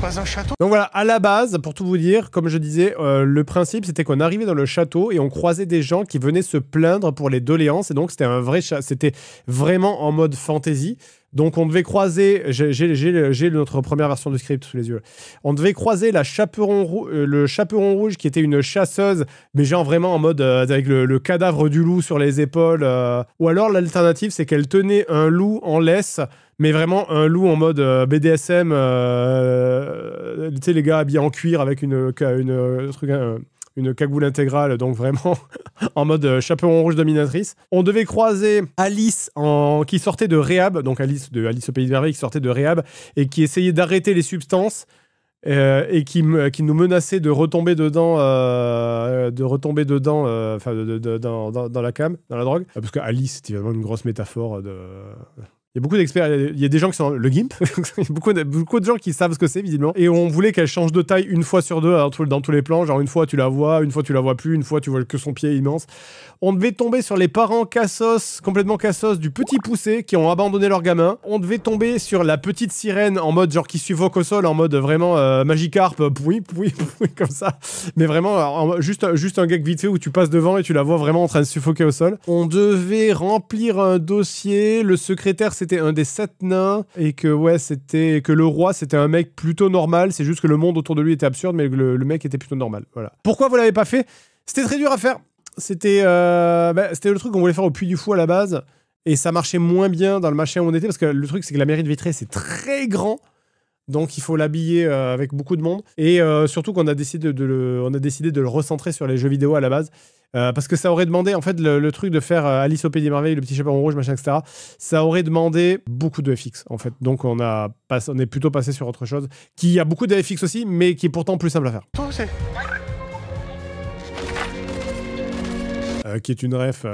pas un château? Donc voilà, à la base, pour tout vous dire, comme je disais, le principe c'était qu'on arrivait dans le château et on croisait des gens qui venaient se plaindre pour les doléances. Et donc c'était un vrai c'était vraiment en mode fantasy. Donc on devait croiser, j'ai notre première version du script sous les yeux. On devait croiser le chaperon rouge qui était une chasseuse, mais genre vraiment en mode avec le cadavre du loup sur les épaules. Ou alors l'alternative c'est qu'elle tenait un loup en laisse, mais vraiment un loup en mode BDSM. Tu sais les gars habillés en cuir avec une cagoule intégrale, donc vraiment en mode chaperon rouge dominatrice. On devait croiser Alice qui sortait de réhab, donc Alice au Pays de Merveille qui sortait de réhab et qui essayait d'arrêter les substances et qui nous menaçait de retomber dedans, dans la cam, dans la drogue. Parce que Alice, c'était vraiment une grosse métaphore de... Il y a beaucoup d'experts, il y a des gens qui sont le GIMP, il y a beaucoup de gens qui savent ce que c'est visiblement. Et on voulait qu'elle change de taille une fois sur deux dans tous les plans, genre une fois tu la vois, une fois tu la vois plus, une fois tu vois que son pied immense. On devait tomber sur les parents complètement cassos du petit poussé qui ont abandonné leur gamin. On devait tomber sur la petite sirène en mode genre qui suffoque au sol, en mode vraiment Magikarp, pouit, comme ça. Mais vraiment, juste un gag vite fait où tu passes devant et tu la vois vraiment en train de suffoquer au sol. On devait remplir un dossier, le secrétaire c'était un des 7 nains et que le roi c'était un mec plutôt normal, c'est juste que le monde autour de lui était absurde mais le mec était plutôt normal. Voilà. Pourquoi vous l'avez pas fait? C'était très dur à faire. C'était le truc qu'on voulait faire au Puy du Fou à la base et ça marchait moins bien dans le machin où on était parce que le truc c'est que la mairie de Vitré c'est très grand. Donc il faut l'habiller avec beaucoup de monde et surtout qu'on a décidé de le recentrer sur les jeux vidéo à la base parce que ça aurait demandé en fait le truc de faire Alice au Pays des Merveilles, le petit chaperon rouge machin etc. Ça aurait demandé beaucoup de FX en fait. Donc on est plutôt passé sur autre chose qui a beaucoup de FX aussi mais qui est pourtant plus simple à faire. Toi c'est... qui est une ref.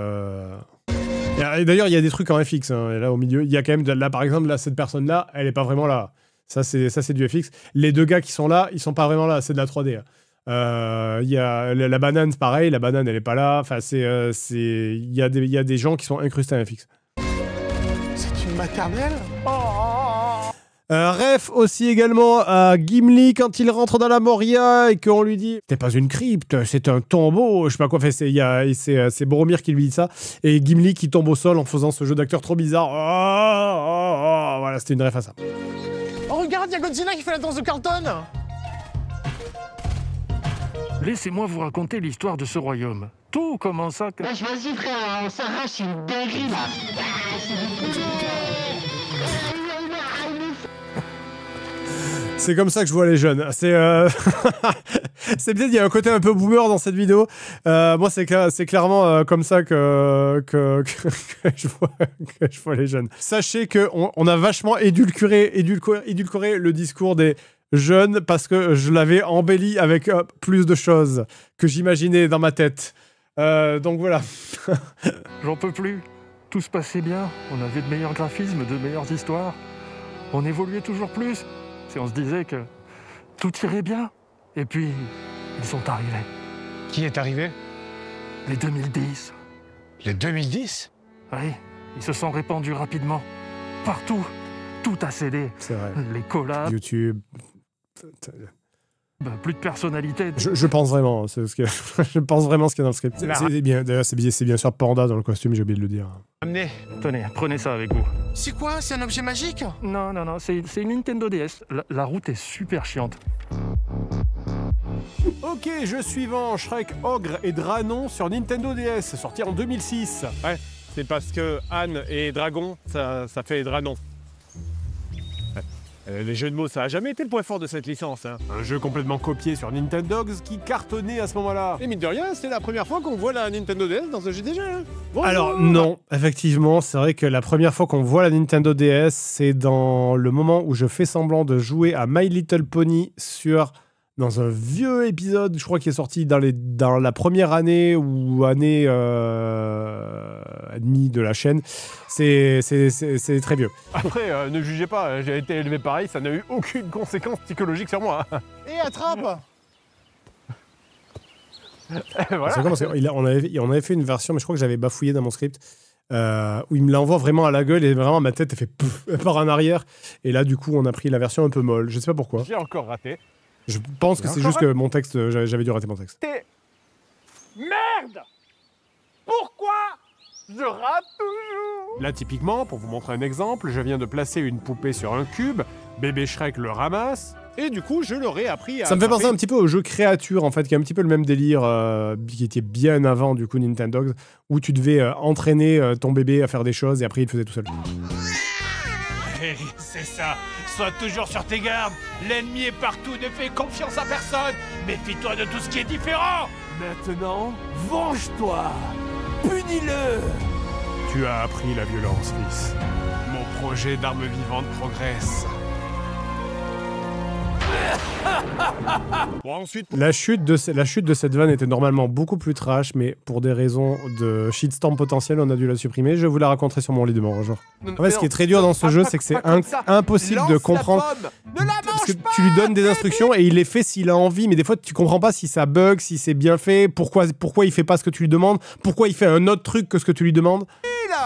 Et d'ailleurs, il y a des trucs en FX. Hein, et là, au milieu, il y a quand même... Là, par exemple, là, cette personne-là, elle est pas vraiment là. Ça, c'est du FX. Les deux gars qui sont là, ils sont pas vraiment là. C'est de la 3D. Il y a la banane, c'est pareil. La banane, elle est pas là. Enfin, il y a des gens qui sont incrustés en FX. C'est une maternelle? Ref aussi également à Gimli quand il rentre dans la Moria et qu'on lui dit c'est pas une crypte, c'est un tombeau, je sais pas quoi. C'est Boromir qui lui dit ça et Gimli qui tombe au sol en faisant ce jeu d'acteur trop bizarre. Voilà, c'était une ref à ça. Oh regarde, il y a Godzilla qui fait la danse de Carlton. Laissez-moi vous raconter l'histoire de ce royaume. Tout commença que... Lâche, vas-y frère, on s'arrache une dinguerie là. C'est comme ça que je vois les jeunes. C'est c'est peut-être il y a un côté un peu boomer dans cette vidéo. Moi c'est clairement comme ça que je vois les jeunes. Sachez que on a vachement édulcoré le discours des jeunes parce que je l'avais embelli avec plus de choses que j'imaginais dans ma tête. Donc voilà. J'en peux plus. Tout se passait bien. On avait de meilleurs graphismes, de meilleures histoires. On évoluait toujours plus. Et on se disait que tout irait bien. Et puis, ils sont arrivés. Qui est arrivé? Les 2010. Les 2010? Oui, ils se sont répandus rapidement. Partout. Tout a cédé. C'est vrai. Les collabs. YouTube. Plus de personnalité. Je pense vraiment. Je pense vraiment ce qu'il y a dans le script. C'est bien sûr Panda dans le costume, j'ai oublié de le dire. Amenez. Tenez, prenez ça avec vous. C'est quoi? C'est un objet magique? Non, c'est une Nintendo DS. La route est super chiante. Ok, jeu suivant, Shrek, Ogre et Dranon sur Nintendo DS, sorti en 2006. Ouais, c'est parce que Anne et Dragon, ça fait Dranon. Les jeux de mots, ça a jamais été le point fort de cette licence. Hein. Un jeu complètement copié sur Nintendogs qui cartonnait à ce moment-là. Et mine de rien, c'était la première fois qu'on voit la Nintendo DS dans un jeu déjà. Hein. Bonjour. Alors non, effectivement, c'est vrai que la première fois qu'on voit la Nintendo DS, c'est dans le moment où je fais semblant de jouer à My Little Pony dans un vieux épisode, je crois qu'il est sorti dans la première année ou année demie de la chaîne. C'est très vieux. Après, ne jugez pas, j'ai été élevé pareil, ça n'a eu aucune conséquence psychologique sur moi. Et attrape. Voilà. On avait fait une version, mais je crois que j'avais bafouillé dans mon script. où il me l'envoie vraiment à la gueule et vraiment ma tête elle fait pouf, elle part en arrière. Et là, du coup, on a pris la version un peu molle. Je sais pas pourquoi. J'ai encore raté. Je pense que c'est juste que mon texte, j'avais dû rater mon texte. Merde! Pourquoi je rate toujours? Là, typiquement, pour vous montrer un exemple, je viens de placer une poupée sur un cube, bébé Shrek le ramasse, et du coup, je l'aurais appris à... Ça me fait penser un petit peu au jeu Créature, en fait, qui est un petit peu le même délire, qui était bien avant, du coup, Nintendogs, où tu devais entraîner ton bébé à faire des choses, et après, il le faisait tout seul. Hey, c'est ça. Sois toujours sur tes gardes. L'ennemi est partout, ne fais confiance à personne. Méfie-toi de tout ce qui est différent. Maintenant, venge-toi! Punis-le! Tu as appris la violence, fils. Mon projet d'arme vivante progresse. Bon, ensuite... La chute de cette vanne était normalement beaucoup plus trash, mais pour des raisons de shitstorm potentiel, on a dû la supprimer. Je vous la raconterai sur mon lit de mort un jour. En fait, ce qui est très dur dans ce jeu, c'est que c'est impossible de comprendre. Parce que tu lui donnes des instructions et il les fait s'il a envie, mais des fois tu comprends pas si ça bug, si c'est bien fait, pourquoi il fait pas ce que tu lui demandes, pourquoi il fait un autre truc que ce que tu lui demandes.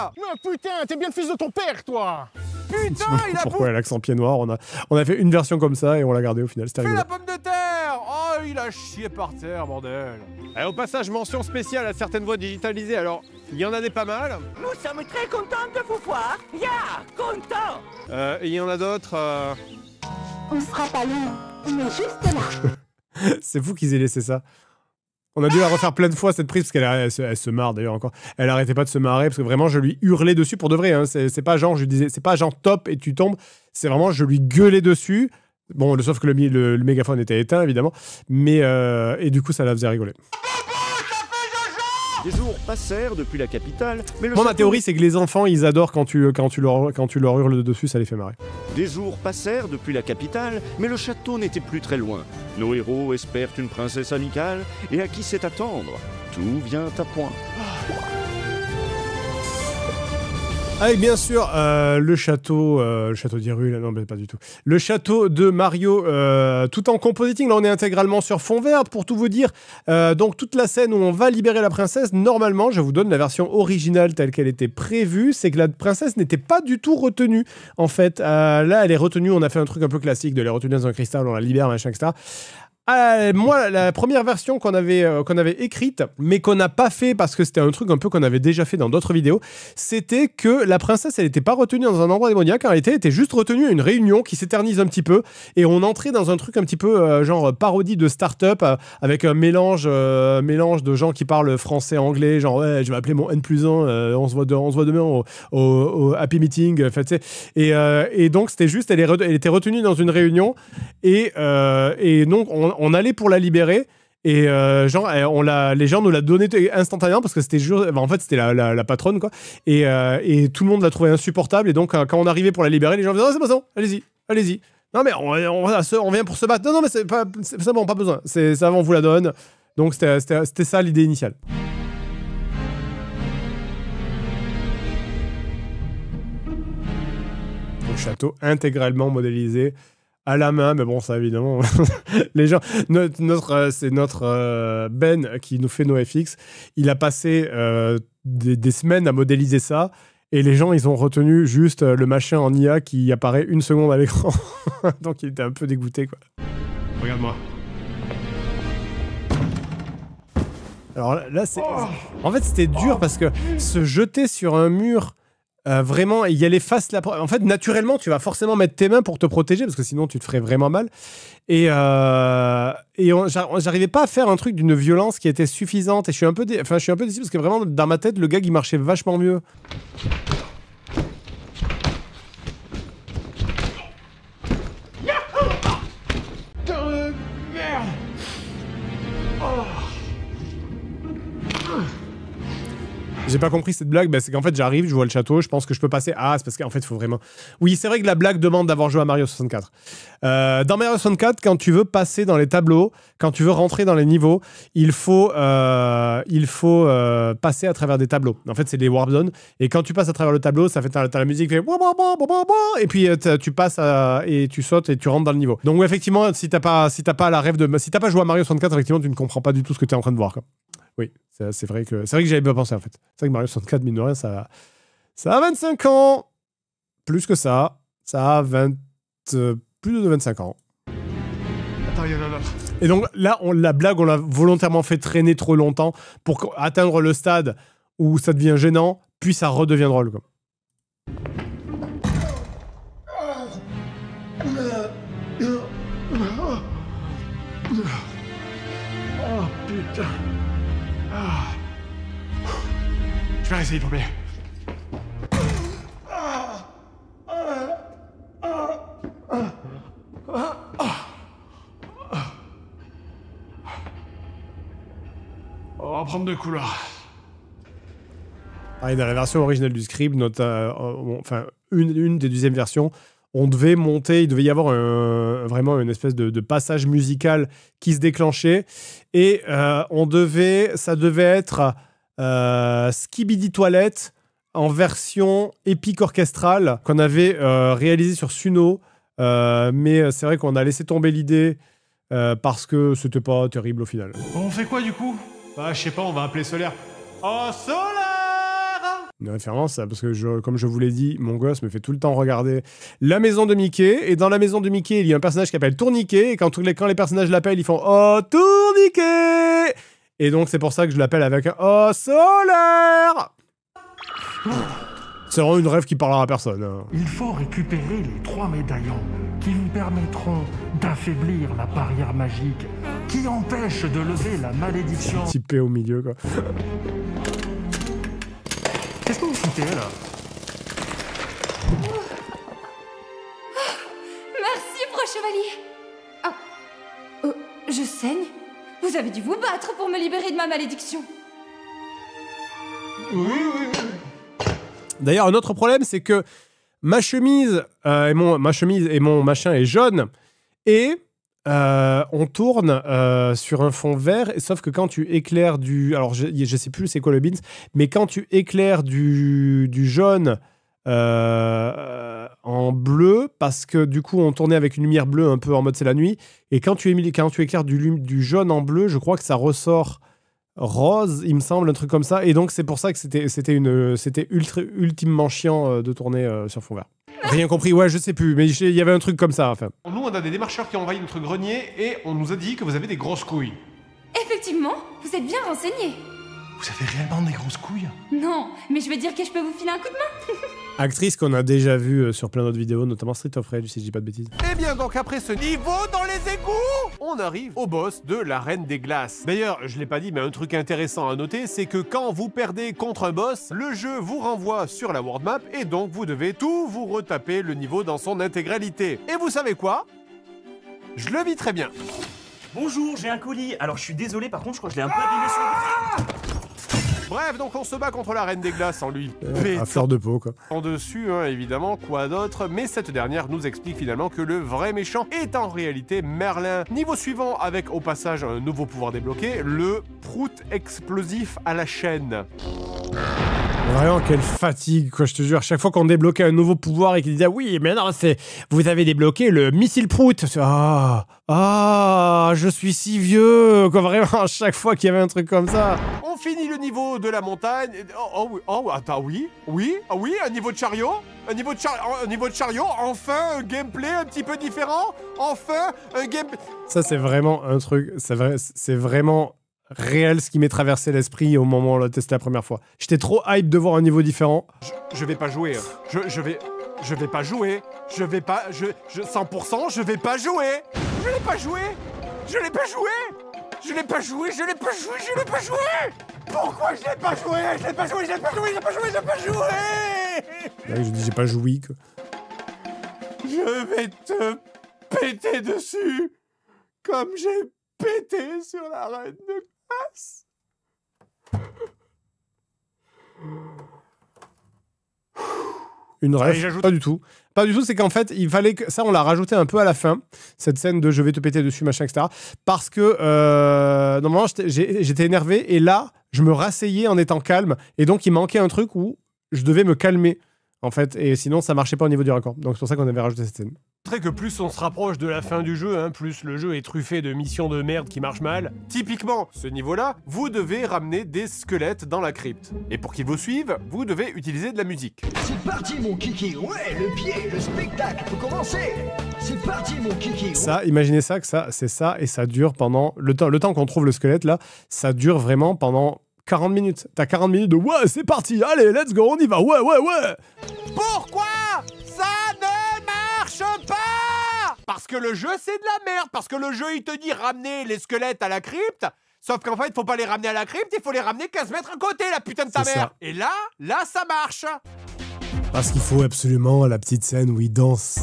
Oh, putain, t'es bien le fils de ton père, toi! Putain, il a Pourquoi l'accent pied noir, on a fait une version comme ça et on l'a gardé au final, c'était fait rigolo. la pomme de terre! Oh, il a chié par terre, bordel! Et au passage, mention spéciale à certaines voix digitalisées, alors, il y en a des pas mal. Nous sommes très contents de vous voir. Content. Et il y en a d'autres... On sera pas loin, mais juste là. C'est fou qu'ils aient laissé ça. On a dû la refaire plein de fois cette prise parce qu'elle se marre d'ailleurs encore. Elle arrêtait pas de se marrer parce que vraiment je lui hurlais dessus pour de vrai. Hein. C'est pas genre je disais c'est pas genre top et tu tombes. C'est vraiment je lui gueulais dessus. Bon sauf que le mégaphone était éteint évidemment. Mais et du coup ça la faisait rigoler. Des jours passèrent depuis la capitale, mais le Moi ma château- théorie c'est que les enfants ils adorent quand tu leur hurles dessus, ça les fait marrer. Des jours passèrent depuis la capitale, mais le château n'était plus très loin. Nos héros espèrent une princesse amicale, et à qui c'est attendre? Tout vient à point. Ah et bien sûr, le château d'Hyrule, non mais pas du tout. Le château de Mario, tout en compositing, là on est intégralement sur fond vert pour tout vous dire. Donc toute la scène où on va libérer la princesse, normalement, je vous donne la version originale telle qu'elle était prévue, c'est que la princesse n'était pas du tout retenue. En fait, là elle est retenue, on a fait un truc un peu classique de les retenir dans un cristal, on la libère, machin, etc. Moi, la première version qu'on avait écrite, mais qu'on n'a pas fait parce que c'était un truc un peu qu'on avait déjà fait dans d'autres vidéos, c'était que la princesse, elle n'était pas retenue dans un endroit démoniaque, en réalité, elle était juste retenue à une réunion qui s'éternise un petit peu, et on entrait dans un truc un petit peu genre parodie de start-up, avec un mélange de gens qui parlent français, anglais, genre ouais, je vais appeler mon N+1, on se voit demain au Happy Meeting, en fait, tu sais. Et donc c'était juste, elle était retenue dans une réunion, et donc on allait pour la libérer et les gens nous la donnaient instantanément parce que c'était en fait c'était la patronne quoi et tout le monde l'a trouvée insupportable et donc quand on arrivait pour la libérer les gens disaient oh, c'est pas ça, allez-y non mais on vient pour se battre non mais c'est bon, pas besoin, c'est ça, on vous la donne. Donc c'était ça l'idée initiale. Le château intégralement modélisé à la main, mais bon, ça évidemment, les gens, c'est notre Ben qui nous fait nos FX. Il a passé des semaines à modéliser ça, et les gens, ils ont retenu juste le machin en IA qui apparaît une seconde à l'écran. Donc il était un peu dégoûté, quoi. Regarde-moi. Alors là, c'est... En fait, c'était dur parce que se jeter sur un mur... vraiment, y aller face en fait, naturellement, tu vas forcément mettre tes mains pour te protéger parce que sinon, tu te ferais vraiment mal. Et j'arrivais pas à faire un truc d'une violence qui était suffisante. Et je suis un peu déçu parce que vraiment, dans ma tête, le gag, il marchait vachement mieux. J'ai pas compris cette blague, c'est qu'en fait j'arrive, je vois le château, je pense que je peux passer. Ah, c'est parce qu'en fait il faut vraiment... Oui, c'est vrai que la blague demande d'avoir joué à Mario 64. Dans Mario 64, quand tu veux passer dans les tableaux, quand tu veux rentrer dans les niveaux, il faut passer à travers des tableaux. En fait, c'est des warp zones. Et quand tu passes à travers le tableau, ça fait t'as la musique qui fait... Et puis tu passes et tu sautes et tu rentres dans le niveau. Donc effectivement, si t'as pas joué à Mario 64, effectivement, tu ne comprends pas du tout ce que tu es en train de voir, quoi. Oui, c'est vrai que j'avais pas pensé en fait. C'est vrai que Mario 64, mine de rien, ça Ça a 25 ans. Plus que ça. Ça a plus de 25 ans. Attends, il y en a un autre. Et donc là, la blague, on l'a volontairement fait traîner trop longtemps pour atteindre le stade où ça devient gênant, puis ça redevient drôle, quoi. Oh putain. Je vais réessayer le premier. On va prendre 2 couloirs. Dans la version originale du script, enfin, une des deuxièmes versions, on devait monter, il devait y avoir vraiment une espèce de passage musical qui se déclenchait. Et ça devait être Skibidi Toilette en version épique orchestrale qu'on avait réalisé sur Suno. Mais c'est vrai qu'on a laissé tomber l'idée parce que c'était pas terrible au final. On fait quoi du coup? Bah, je sais pas, on va appeler Solaire. Oh, Solaire! Une référence, parce que comme je vous l'ai dit, mon gosse me fait tout le temps regarder La Maison de Mickey, et dans La Maison de Mickey, il y a un personnage qui s'appelle Tourniquet, et quand les personnages l'appellent, ils font « Oh, Tourniquet !» Et donc c'est pour ça que je l'appelle avec un « Oh, Solaire !» C'est vraiment une rêve qui parlera à personne. Hein. Il faut récupérer les 3 médaillons qui vous permettront d'affaiblir la barrière magique qui empêche de lever la malédiction. Petit P au milieu, quoi. Qu'est-ce que vous foutez, là? Merci, Pro Chevalier. Je saigne? Vous avez dû vous battre pour me libérer de ma malédiction. Oui. D'ailleurs, un autre problème, c'est que ma chemise et mon machin est jaune, et on tourne sur un fond vert, sauf que quand tu éclaires du... Alors, je sais plus c'est quoi le beans, mais quand tu éclaires du jaune en bleu, parce que du coup, on tournait avec une lumière bleue un peu en mode c'est la nuit, et quand tu éclaires du jaune en bleu, je crois que ça ressort rose, il me semble, un truc comme ça, et donc c'est pour ça que c'était ultimement chiant de tourner sur fond vert. Rien compris, ouais, je sais plus, mais il y avait un truc comme ça, enfin. Nous, on a des démarcheurs qui ont envahi notre grenier et on nous a dit que vous avez des grosses couilles. Effectivement, vous êtes bien renseigné. Vous avez réellement des grosses couilles? Non, mais je veux dire que je peux vous filer un coup de main. Actrice qu'on a déjà vue sur plein d'autres vidéos, notamment Street of Rage, si je dis pas de bêtises. Eh bien, donc après ce niveau dans les égouts, on arrive au boss de la Reine des Glaces. D'ailleurs, je l'ai pas dit, mais un truc intéressant à noter, c'est que quand vous perdez contre un boss, le jeu vous renvoie sur la world map et donc vous devez tout vous retaper le niveau dans son intégralité. Et vous savez quoi? Je le vis très bien. Bonjour, j'ai un colis. Alors je suis désolé, par contre, je crois que je l'ai un peu abîmé sur le... Bref, donc on se bat contre la Reine des Glaces en lui À fleur de peau, quoi. en dessus, hein, évidemment, quoi d'autre. Mais cette dernière nous explique finalement que le vrai méchant est en réalité Merlin. Niveau suivant, avec au passage un nouveau pouvoir débloqué, le prout explosif à la chaîne. Vraiment, quelle fatigue, quoi, je te jure. Chaque fois qu'on débloquait un nouveau pouvoir et qu'il disait « Oui, mais non, vous avez débloqué le missile prout. » je suis si vieux, quoi, vraiment, à chaque fois qu'il y avait un truc comme ça. On finit le niveau de la montagne. Attends, oui, un niveau de chariot. Un niveau de chariot, enfin un gameplay un petit peu différent. Enfin un gameplay... Ça, c'est vraiment un truc, c'est vraiment réel ce qui m'est traversé l'esprit au moment où on l'a testé la première fois. J'étais trop hype de voir un niveau différent. Je vais pas jouer. Je vais pas jouer. 100%, je vais pas jouer. Je l'ai pas joué. Pourquoi je l'ai pas joué? Là, je dis j'ai pas joui, quoi. Je vais te péter dessus comme j'ai pété sur la Reine de Glace. Une rêve, pas du tout. Pas du tout, c'est qu'en fait, il fallait que... Ça, on l'a rajouté un peu à la fin, cette scène de « je vais te péter dessus », machin, etc. Parce que, normalement, j'étais énervé, et là, je me rasseyais en étant calme, et donc il manquait un truc où je devais me calmer, en fait, et sinon, ça marchait pas au niveau du raccord. Donc c'est pour ça qu'on avait rajouté cette scène. Très que plus on se rapproche de la fin du jeu, hein, plus le jeu est truffé de missions de merde qui marchent mal. Typiquement, ce niveau-là, vous devez ramener des squelettes dans la crypte. Et pour qu'ils vous suivent, vous devez utiliser de la musique. C'est parti mon kiki, ouais, le pied, le spectacle peut commencer. C'est parti mon kiki. Ça, imaginez ça, que ça, c'est ça, et ça dure pendant... Le temps qu'on trouve le squelette, là, ça dure vraiment pendant 40 minutes. T'as 40 minutes de « Ouais, c'est parti, allez, let's go, on y va, ouais, ouais, ouais !» Pourquoi ça ne marche pas? Parce que le jeu, c'est de la merde. Parce que le jeu, il te dit ramener les squelettes à la crypte. Sauf qu'en fait, il faut pas les ramener à la crypte, il faut les ramener 15 mètres à côté, la putain de ta mère. Ça. Et là, ça marche. Parce qu'il faut absolument la petite scène où il danse.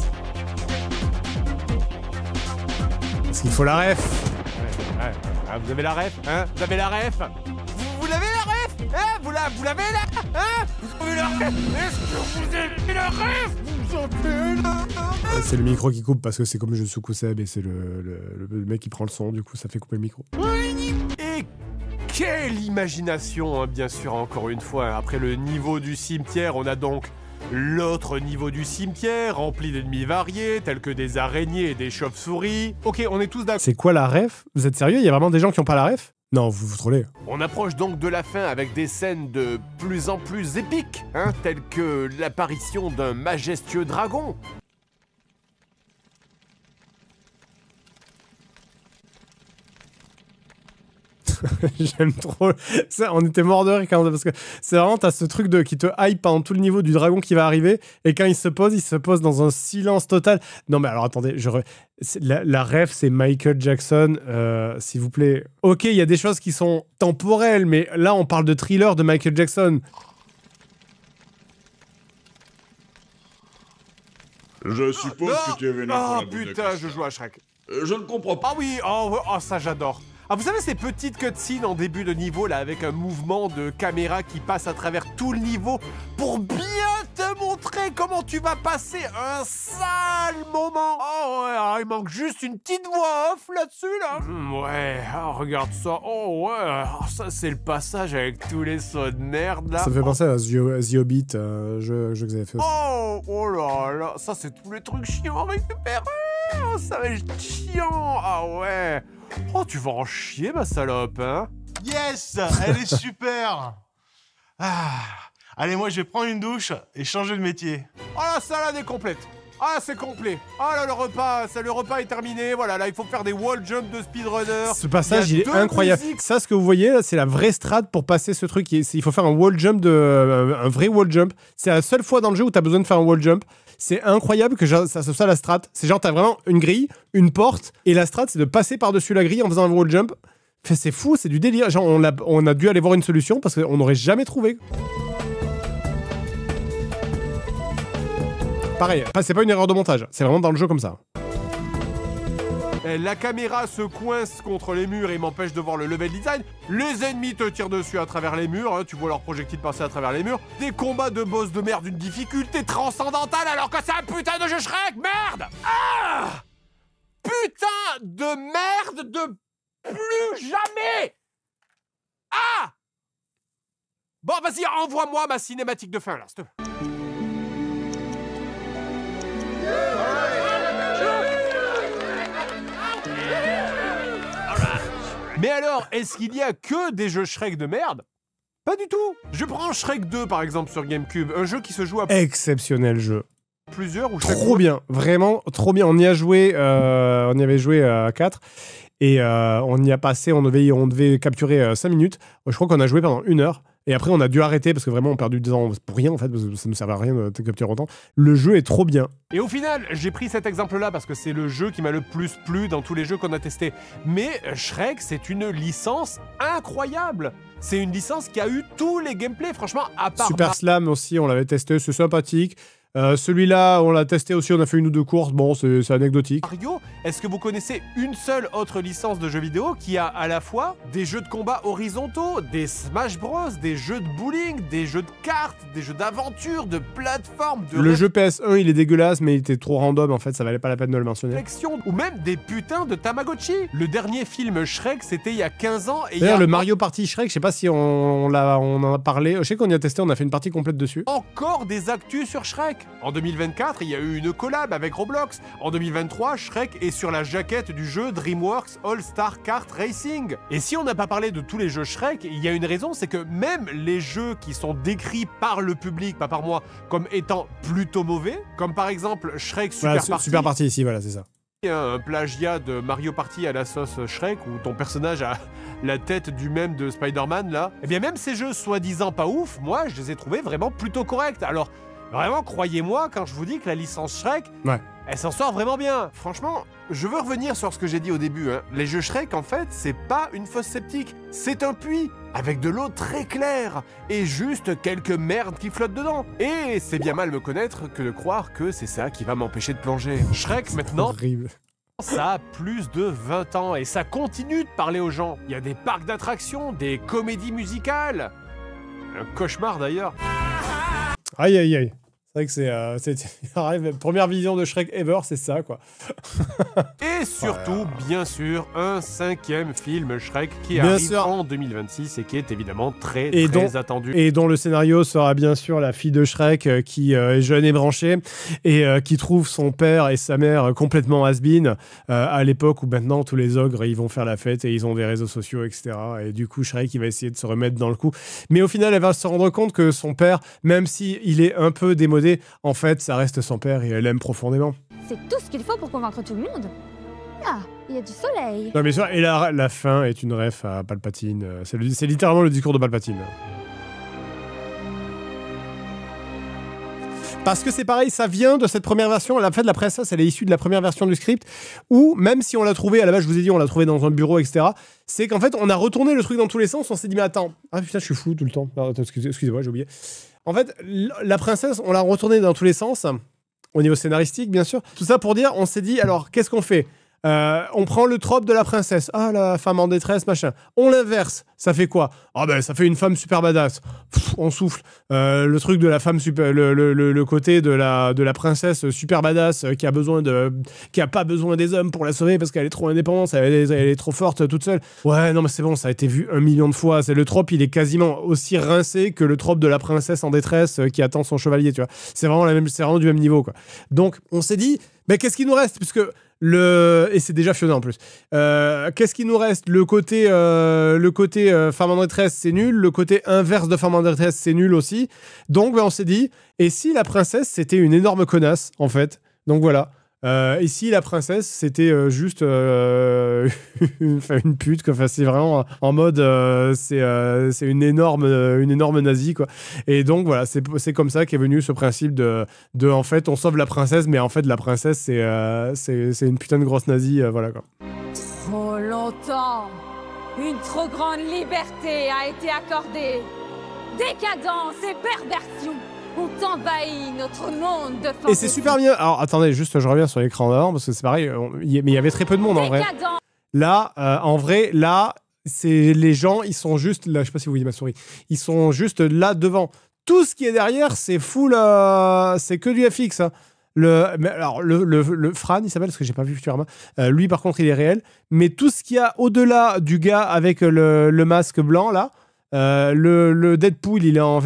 Parce qu'il faut la ref. Ouais. Ah, vous avez la ref, hein? Vous avez la ref? Vous l'avez la ref? Hein? Vous l'avez là? Hein? Vous avez la ref? Est-ce que vous avez la ref? Vous avez la ref? C'est le micro qui coupe parce que c'est comme je suis Seb et c'est le mec qui prend le son, du coup ça fait couper le micro. Et quelle imagination, hein, bien sûr, encore une fois. Après le niveau du cimetière, on a donc l'autre niveau du cimetière, rempli d'ennemis variés, tels que des araignées et des chauves-souris. Ok, on est tous d'accord. C'est quoi la ref? Vous êtes sérieux? Il y a vraiment des gens qui ont pas la ref? Non, vous vous trollez. On approche donc de la fin avec des scènes de plus en plus épiques, hein, telles que l'apparition d'un majestueux dragon. J'aime trop. Ça, on était mort de rire quand même, parce que c'est vraiment, t'as ce truc qui te hype pendant tout le niveau du dragon qui va arriver, et quand il se pose dans un silence total. Non mais alors attendez, la ref c'est Michael Jackson, s'il vous plaît. Ok, il y a des choses qui sont temporelles, mais là on parle de Thriller de Michael Jackson. Je suppose que tu es venu pour la boule de putain, je joue à Shrek. Je ne comprends pas. Ah oui, oh ça j'adore. Ah, vous savez ces petites cutscenes en début de niveau, là, avec un mouvement de caméra qui passe à travers tout le niveau pour bien te montrer comment tu vas passer un sale moment. Oh ouais, il manque juste une petite voix off là-dessus, là. Ouais, regarde ça. Oh ouais, ça c'est le passage avec tous les sauts de merde, là. Ça me fait penser à The Hobbit, jeu que vous avez fait aussi. Oh là là, ça c'est tous les trucs chiants à récupérer. Oh, ça va être chiant. Ah ouais. Oh, tu vas en chier, ma salope, hein? Yes! Elle est super! Allez, moi, je vais prendre une douche et changer de métier. Oh, la salade est complète! Ah, c'est complet! Ah là, le repas est terminé, voilà, là, il faut faire des wall jumps de speedrunner. Ce passage, il est incroyable. Ça, ce que vous voyez, là, c'est la vraie strat pour passer ce truc. Il faut faire un wall jump, un vrai wall jump. C'est la seule fois dans le jeu où t'as besoin de faire un wall jump. C'est incroyable que ça la strat. C'est genre, t'as vraiment une grille, une porte, et la strat, c'est de passer par-dessus la grille en faisant un wall jump. Enfin, c'est fou, c'est du délire. Genre, on a dû aller voir une solution parce qu'on n'aurait jamais trouvé. Pareil, c'est pas une erreur de montage, c'est vraiment dans le jeu comme ça. La caméra se coince contre les murs et m'empêche de voir le level design. Les ennemis te tirent dessus à travers les murs, hein, tu vois leurs projectiles passer à travers les murs. Des combats de boss de merde d'une difficulté transcendantale alors que c'est un putain de jeu Shrek, merde! Ah! Putain de merde de plus jamais! Ah! Bon, vas-y, envoie-moi ma cinématique de fin, là, s'il te plaît. Mais alors, est-ce qu'il y a que des jeux Shrek de merde? Pas du tout. Je prends Shrek 2 par exemple sur GameCube, un jeu qui se joue à exceptionnel jeu. Plusieurs ou trop bien, vraiment trop bien. On y a joué, on y avait joué à 4 et on y a passé, on devait capturer 5 minutes. Je crois qu'on a joué pendant 1 heure. Et après, on a dû arrêter parce que vraiment, on a perdu 2 ans pour rien, en fait, parce que ça ne servait à rien de capturer autant. Le jeu est trop bien. Et au final, j'ai pris cet exemple-là parce que c'est le jeu qui m'a le plus plu dans tous les jeux qu'on a testés. Mais Shrek, c'est une licence incroyable. C'est une licence qui a eu tous les gameplays, franchement, à part... Super Slam aussi, on l'avait testé, c'est sympathique. Celui-là, on l'a testé aussi, on a fait 1 ou 2 courses, bon, c'est anecdotique. Mario, est-ce que vous connaissez une seule autre licence de jeux vidéo qui a à la fois des jeux de combat horizontaux, des Smash Bros, des jeux de bowling, des jeux de cartes, des jeux d'aventure, de plateforme, de... Le jeu PS1, il est dégueulasse, mais il était trop random, en fait, ça valait pas la peine de le mentionner. Ou même des putains de Tamagotchi. Le dernier film Shrek, c'était il y a 15 ans, et d'ailleurs, le Mario Party Shrek, je sais pas si on en a parlé, je sais qu'on y a testé, on a fait une partie complète dessus. Encore des actus sur Shrek. En 2024, il y a eu une collab avec Roblox. En 2023, Shrek est sur la jaquette du jeu DreamWorks All-Star Kart Racing. Et si on n'a pas parlé de tous les jeux Shrek, il y a une raison, c'est que même les jeux qui sont décrits par le public, pas par moi, comme étant plutôt mauvais, comme par exemple Shrek Super Party. Super Party ici, voilà, c'est ça. Un plagiat de Mario Party à la sauce Shrek où ton personnage a la tête du même de Spider-Man là. Et bien même ces jeux soi-disant pas ouf, moi je les ai trouvés vraiment plutôt corrects. Alors vraiment croyez-moi quand je vous dis que la licence Shrek, elle s'en sort vraiment bien. Franchement, je veux revenir sur ce que j'ai dit au début. Les jeux Shrek en fait c'est pas une fosse septique, c'est un puits avec de l'eau très claire et juste quelques merdes qui flottent dedans. Et c'est bien mal me connaître que de croire que c'est ça qui va m'empêcher de plonger. Shrek maintenant... Horrible. Ça a plus de 20 ans et ça continue de parler aux gens. Il y a des parcs d'attractions, des comédies musicales. Un cauchemar d'ailleurs. Aïe aïe aïe. C'est vrai que c'est première vision de Shrek ever, c'est ça quoi. Et surtout, bien sûr, un 5e film Shrek qui arrive en 2026 et qui est évidemment très attendu. Et dont le scénario sera bien sûr la fille de Shrek qui est jeune et branchée et qui trouve son père et sa mère complètement has-been à l'époque où maintenant tous les ogres ils vont faire la fête et ils ont des réseaux sociaux etc. Et du coup Shrek il va essayer de se remettre dans le coup. Mais au final elle va se rendre compte que son père, même si il est un peu démodé, en fait, ça reste son père et elle l'aime profondément. C'est tout ce qu'il faut pour convaincre tout le monde. Ah, il y a du soleil. Non mais ça, et la fin est une ref à Palpatine. C'est littéralement le discours de Palpatine. Parce que c'est pareil, ça vient de cette première version. La fête de la princesse, elle est issue de la première version du script, où même si on l'a trouvé, à la base, je vous ai dit, on l'a trouvé dans un bureau, etc., c'est qu'en fait, on a retourné le truc dans tous les sens, on s'est dit, mais attends, ah putain, je suis fou tout le temps. Excusez-moi, j'ai oublié. En fait, la princesse, on l'a retournée dans tous les sens, au niveau scénaristique, bien sûr. Tout ça pour dire, on s'est dit, alors, qu'est-ce qu'on fait ? On prend le trope de la princesse. Ah, la femme en détresse, machin. On l'inverse. Ça fait quoi? Ah ben, ça fait une femme super badass. On souffle. Le truc de la femme super... Le côté de la princesse super badass qui a pas besoin des hommes pour la sauver parce qu'elle est trop indépendante, elle est trop forte toute seule. Ouais, non mais c'est bon, ça a été vu 1 million de fois. C'est le trope, il est quasiment aussi rincé que le trope de la princesse en détresse qui attend son chevalier, tu vois. C'est vraiment du même niveau, quoi. Donc, on s'est dit, mais qu'est-ce qui nous reste? Puisque et c'est déjà Fiona en plus. Qu'est-ce qui nous reste? Le côté femme en détresse, c'est nul. Le côté inverse de femme en détresse, c'est nul aussi. Donc, on s'est dit, et si la princesse, c'était une énorme connasse, en fait? Donc, voilà. Et si la princesse, c'était juste une pute, quoi. Enfin, c'est vraiment en mode, c'est une énorme nazie, quoi. Et donc, voilà, c'est comme ça qu'est venu ce principe de en fait, on sauve la princesse, mais en fait, la princesse, c'est une putain de grosse nazie, voilà, quoi. Trop longtemps, une trop grande liberté a été accordée. Décadence et perversion ont envahi notre monde de fantaisie. Et c'est super bien. Alors, attendez, juste, je reviens sur l'écran d'avant, parce que c'est pareil, mais il y avait très peu de monde, en vrai. Là, en vrai, là, c'est les gens, ils sont juste... Là, je sais pas si vous voyez ma souris. Ils sont juste là, devant. Tout ce qui est derrière, c'est full... c'est que du FX, hein. Alors, le Fran, il s'appelle, parce que j'ai pas vu Futurama. Lui, par contre, il est réel. Mais tout ce qu'il y a au-delà du gars avec le masque blanc, là, le Deadpool, il est en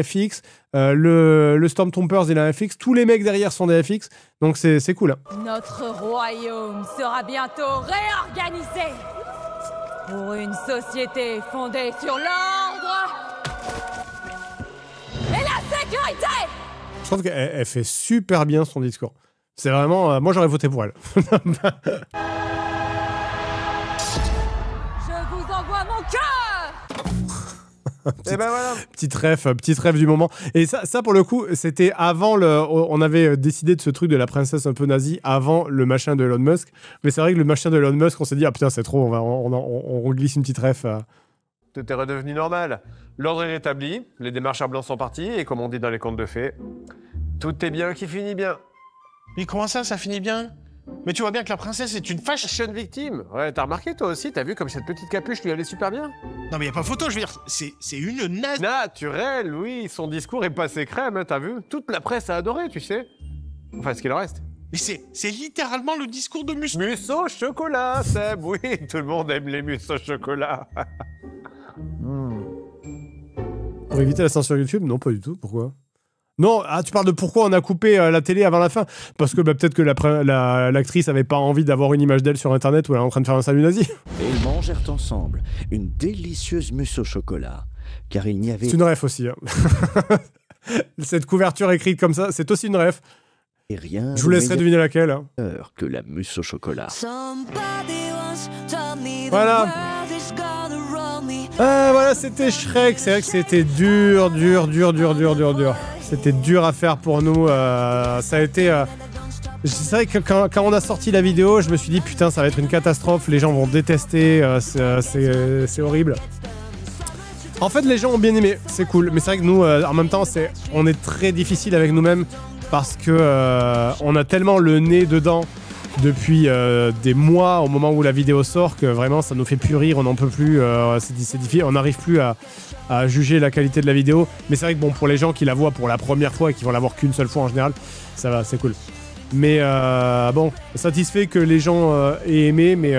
FX. Le Stormtroopers, il est en FX. Tous les mecs derrière sont des FX. Donc, c'est cool. Hein. Notre royaume sera bientôt réorganisé pour une société fondée sur l'ordre et la sécurité. Je trouve qu'elle fait super bien son discours. C'est vraiment... moi, j'aurais voté pour elle. Je vous envoie mon cœur. Et ben voilà. Petite rêve du moment. Et ça pour le coup, c'était avant on avait décidé de ce truc de la princesse un peu nazie avant le machin de Elon Musk. Mais c'est vrai que le machin de Elon Musk, on s'est dit, ah putain, c'est trop, on glisse une petite rêve. Tout est redevenu normal. L'ordre est rétabli, les démarcheurs blancs sont partis, et comme on dit dans les contes de fées, tout est bien qui finit bien. Mais comment ça finit bien? Mais tu vois bien que la princesse est une fashion victime. Ouais, t'as remarqué toi aussi, t'as vu comme cette petite capuche lui allait super bien? Non mais y a pas photo, je veux dire, c'est une naze. Naturel, oui, son discours est passé crème, hein, t'as vu? Toute la presse a adoré, tu sais. Enfin, ce qu'il en reste. Mais c'est littéralement le discours de Musso. Musso chocolat, Seb, oui, tout le monde aime les Musso chocolat. Pour éviter la censure YouTube? Non, pas du tout. Pourquoi? Non, ah, tu parles de pourquoi on a coupé la télé avant la fin? Parce que peut-être que l'actrice avait pas envie d'avoir une image d'elle sur internet où elle est en train de faire un salut nazi. Et ils mangèrent ensemble une délicieuse mousse au chocolat, car il n'y avait... C'est une ref aussi. Hein. Cette couverture écrite comme ça, c'est aussi une ref. Et rien je vous laisserai deviner laquelle. Hein. Que la mousse au chocolat. Voilà. Voilà, c'était Shrek. C'est vrai que c'était dur. C'était dur à faire pour nous. Ça a été... C'est vrai que quand on a sorti la vidéo, je me suis dit putain, ça va être une catastrophe. Les gens vont détester. C'est horrible. En fait, les gens ont bien aimé. C'est cool. Mais c'est vrai que nous, en même temps, on est très difficile avec nous-mêmes parce que on a tellement le nez dedans depuis des mois au moment où la vidéo sort que vraiment ça nous fait plus rire, on n'en peut plus, c'est difficile, on n'arrive plus à juger la qualité de la vidéo. Mais c'est vrai que bon, pour les gens qui la voient pour la première fois et qui vont la voir qu'une seule fois en général, ça va, c'est cool. Mais bon, satisfait que les gens aient aimé, mais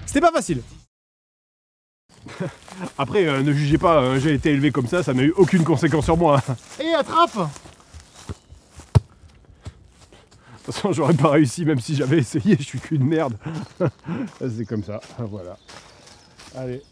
c'était pas facile. Après, ne jugez pas, j'ai été élevé comme ça n'a eu aucune conséquence sur moi. Et attrape! De toute façon, j'aurais pas réussi, même si j'avais essayé, je suis qu'une merde. C'est comme ça, voilà. Allez.